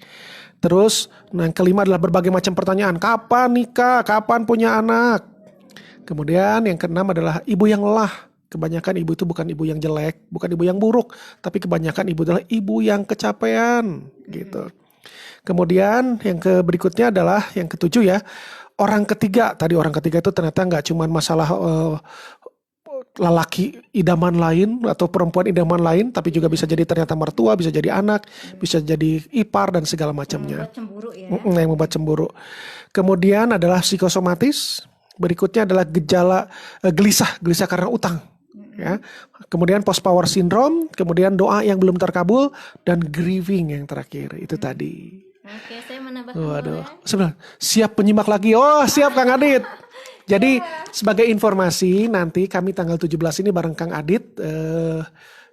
Speaker 2: Terus yang kelima adalah berbagai macam pertanyaan. Kapan nikah? Kapan punya anak? Kemudian yang keenam adalah ibu yang lelah. Kebanyakan ibu itu bukan ibu yang jelek, bukan ibu yang buruk, tapi kebanyakan ibu adalah ibu yang kecapean gitu. Kemudian yang berikutnya adalah yang ketujuh ya, orang ketiga. Tadi orang ketiga itu ternyata nggak cuma masalah lelaki idaman lain atau perempuan idaman lain, tapi juga bisa jadi ternyata mertua, bisa jadi anak, bisa jadi ipar dan segala macamnya.
Speaker 1: Membuat cemburu ya.
Speaker 2: Yang membuat cemburu. Kemudian adalah psikosomatis. Berikutnya adalah gejala gelisah karena utang. Ya. Kemudian post power syndrome, kemudian doa yang belum terkabul, dan grieving yang terakhir itu tadi.
Speaker 1: Oke, saya menambahkan.
Speaker 2: Waduh, sebenarnya siap penyimak lagi. Oh, siap Kang Adit. Jadi sebagai informasi nanti kami tanggal 17 ini bareng Kang Adit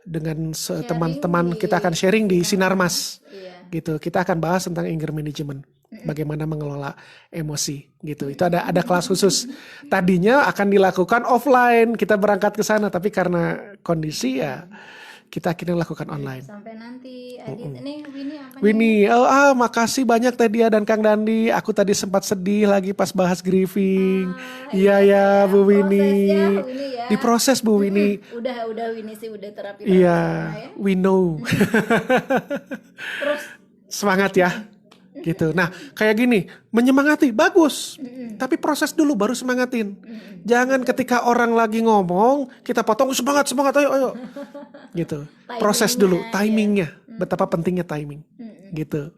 Speaker 2: dengan teman-teman kita akan sharing di Sinarmas. Gitu. Kita akan bahas tentang anger management. Bagaimana mengelola emosi gitu. Itu ada kelas khusus. Tadinya akan dilakukan offline, kita berangkat ke sana, tapi karena kondisi ya kita akhirnya lakukan online.
Speaker 1: Sampai nanti Adit, ini Winnie apa nih?
Speaker 2: Winnie, makasih banyak teh dia dan Kang Dandi. Aku tadi sempat sedih lagi pas bahas grieving. Iya ya, Bu Winnie.
Speaker 1: Ya.
Speaker 2: Diproses Bu Winnie.
Speaker 1: Udah Winnie sih udah terapi.
Speaker 2: Iya, we know.
Speaker 1: Terus
Speaker 2: semangat ya. Gitu. Nah, kayak gini, menyemangati bagus. Tapi proses dulu baru semangatin. Jangan ketika orang lagi ngomong, kita potong semangat ayo. Gitu. Proses dulu, timingnya. Betapa pentingnya timing. Gitu.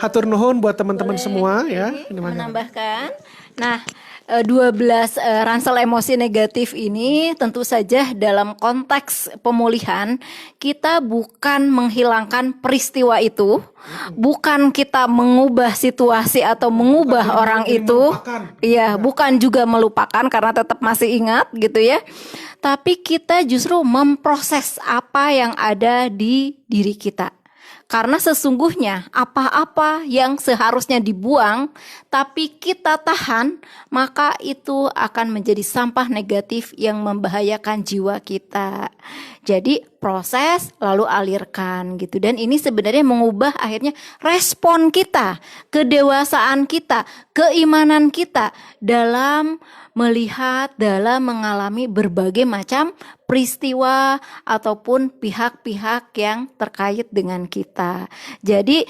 Speaker 2: Hatur nuhun buat teman-teman
Speaker 1: Boleh
Speaker 2: semua ya.
Speaker 1: ini menambahkan. Nah, 12 ransel emosi negatif ini tentu saja dalam konteks pemulihan kita bukan menghilangkan peristiwa itu, bukan kita mengubah situasi atau mengubah orang itu. Iya, bukan juga melupakan karena tetap masih ingat gitu ya. Tapi kita justru memproses apa yang ada di diri kita. Karena sesungguhnya apa-apa yang seharusnya dibuang tapi kita tahan, maka itu akan menjadi sampah negatif yang membahayakan jiwa kita. Jadi proses lalu alirkan gitu. Dan ini sebenarnya mengubah akhirnya respon kita, kedewasaan kita, keimanan kita dalam melihat, dalam mengalami berbagai macam peristiwa ataupun pihak-pihak yang terkait dengan kita. Jadi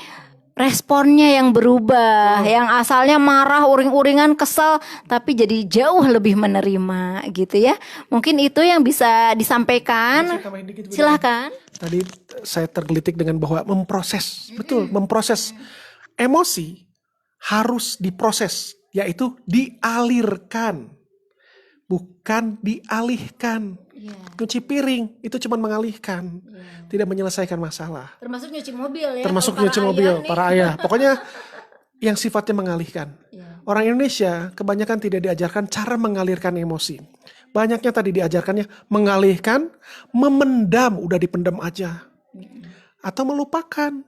Speaker 1: responnya yang berubah, yang asalnya marah, uring-uringan, kesal, tapi jadi jauh lebih menerima gitu ya. Mungkin itu yang bisa disampaikan. Silahkan.
Speaker 2: Tadi saya tergelitik dengan bahwa memproses, betul, memproses emosi harus diproses, yaitu dialirkan, bukan dialihkan. Cuci piring itu cuma mengalihkan, tidak menyelesaikan masalah.
Speaker 1: Termasuk nyuci mobil ya.
Speaker 2: Termasuk nyuci mobil, para ayah. Pokoknya yang sifatnya mengalihkan. Orang Indonesia kebanyakan tidak diajarkan cara mengalirkan emosi. Banyaknya tadi diajarkannya mengalihkan, memendam, udah dipendam aja. Atau melupakan.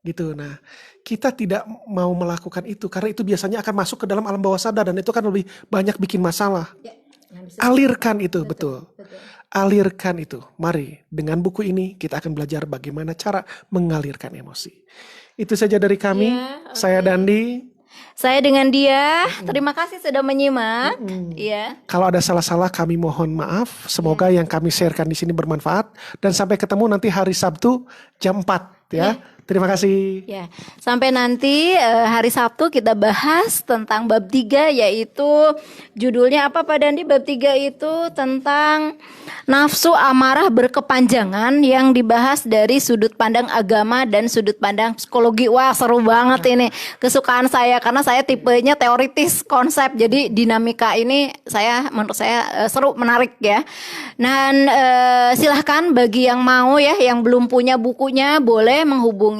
Speaker 2: Gitu. Nah, kita tidak mau melakukan itu karena itu biasanya akan masuk ke dalam alam bawah sadar dan itu kan lebih banyak bikin masalah. Alirkan itu, betul. Alirkan itu. Mari dengan buku ini kita akan belajar bagaimana cara mengalirkan emosi. Itu saja dari kami. Saya Dandi.
Speaker 1: Saya dengan dia. Terima kasih sudah menyimak.
Speaker 2: Kalau ada salah-salah kami mohon maaf. Semoga yang kami sharekan di sini bermanfaat dan sampai ketemu nanti hari Sabtu jam 4 ya. Terima kasih.
Speaker 1: Ya, sampai nanti hari Sabtu kita bahas tentang bab 3 yaitu judulnya apa Pak Dandi? Bab 3 itu tentang nafsu amarah berkepanjangan yang dibahas dari sudut pandang agama dan sudut pandang psikologi. Wah, seru banget ini. Kesukaan saya karena saya tipenya teoritis konsep. Jadi dinamika ini menurut saya seru, menarik ya. Dan silahkan bagi yang mau ya, yang belum punya bukunya boleh menghubungi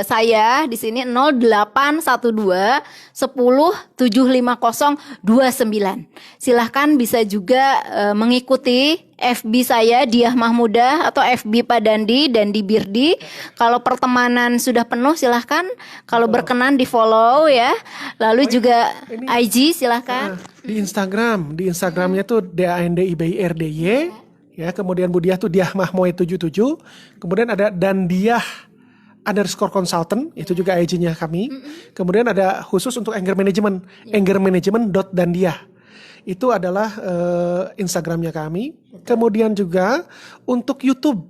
Speaker 1: saya di sini 0812 10 750 29. Silahkan bisa juga mengikuti FB saya Diah Mahmudah atau FB Pak Dandi Birdi. Kalau pertemanan sudah penuh silahkan, kalau berkenan di follow ya. Lalu juga IG silahkan.
Speaker 2: Di Instagramnya tuh DANDIBIRDY ya, kemudian Budiah tuh Diah Mahmoe 77, kemudian ada Dandiah _consultant, itu juga IG-nya kami. Kemudian ada khusus untuk anger management, angermanagement.dandiah. Itu adalah Instagramnya kami. Kemudian juga untuk YouTube.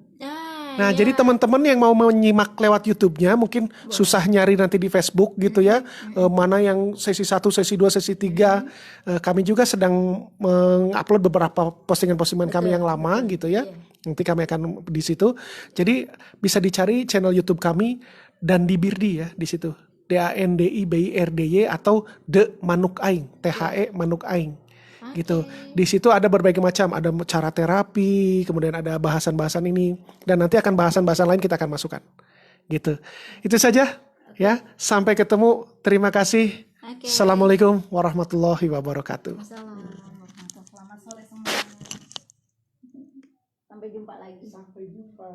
Speaker 2: Nah, jadi teman-teman yang mau menyimak lewat YouTube-nya mungkin susah nyari nanti di Facebook gitu ya. Mana yang sesi 1, sesi 2, sesi 3. Kami juga sedang mengupload beberapa postingan-postingan kami yang lama gitu ya. Nanti kami akan di situ. Jadi bisa dicari channel YouTube kami Dandi Birdi ya di situ. DANDIBIRDY atau The Manuk Aing, THE Manuk Aing. Gitu. Di situ ada berbagai macam, ada cara terapi, kemudian ada bahasan-bahasan ini dan nanti akan bahasan-bahasan lain kita akan masukkan. Gitu. Itu saja ya. Sampai ketemu. Terima kasih. Assalamualaikum warahmatullahi wabarakatuh.
Speaker 1: Selamat sore semua. Sampai jumpa lagi.
Speaker 2: Sampai jumpa.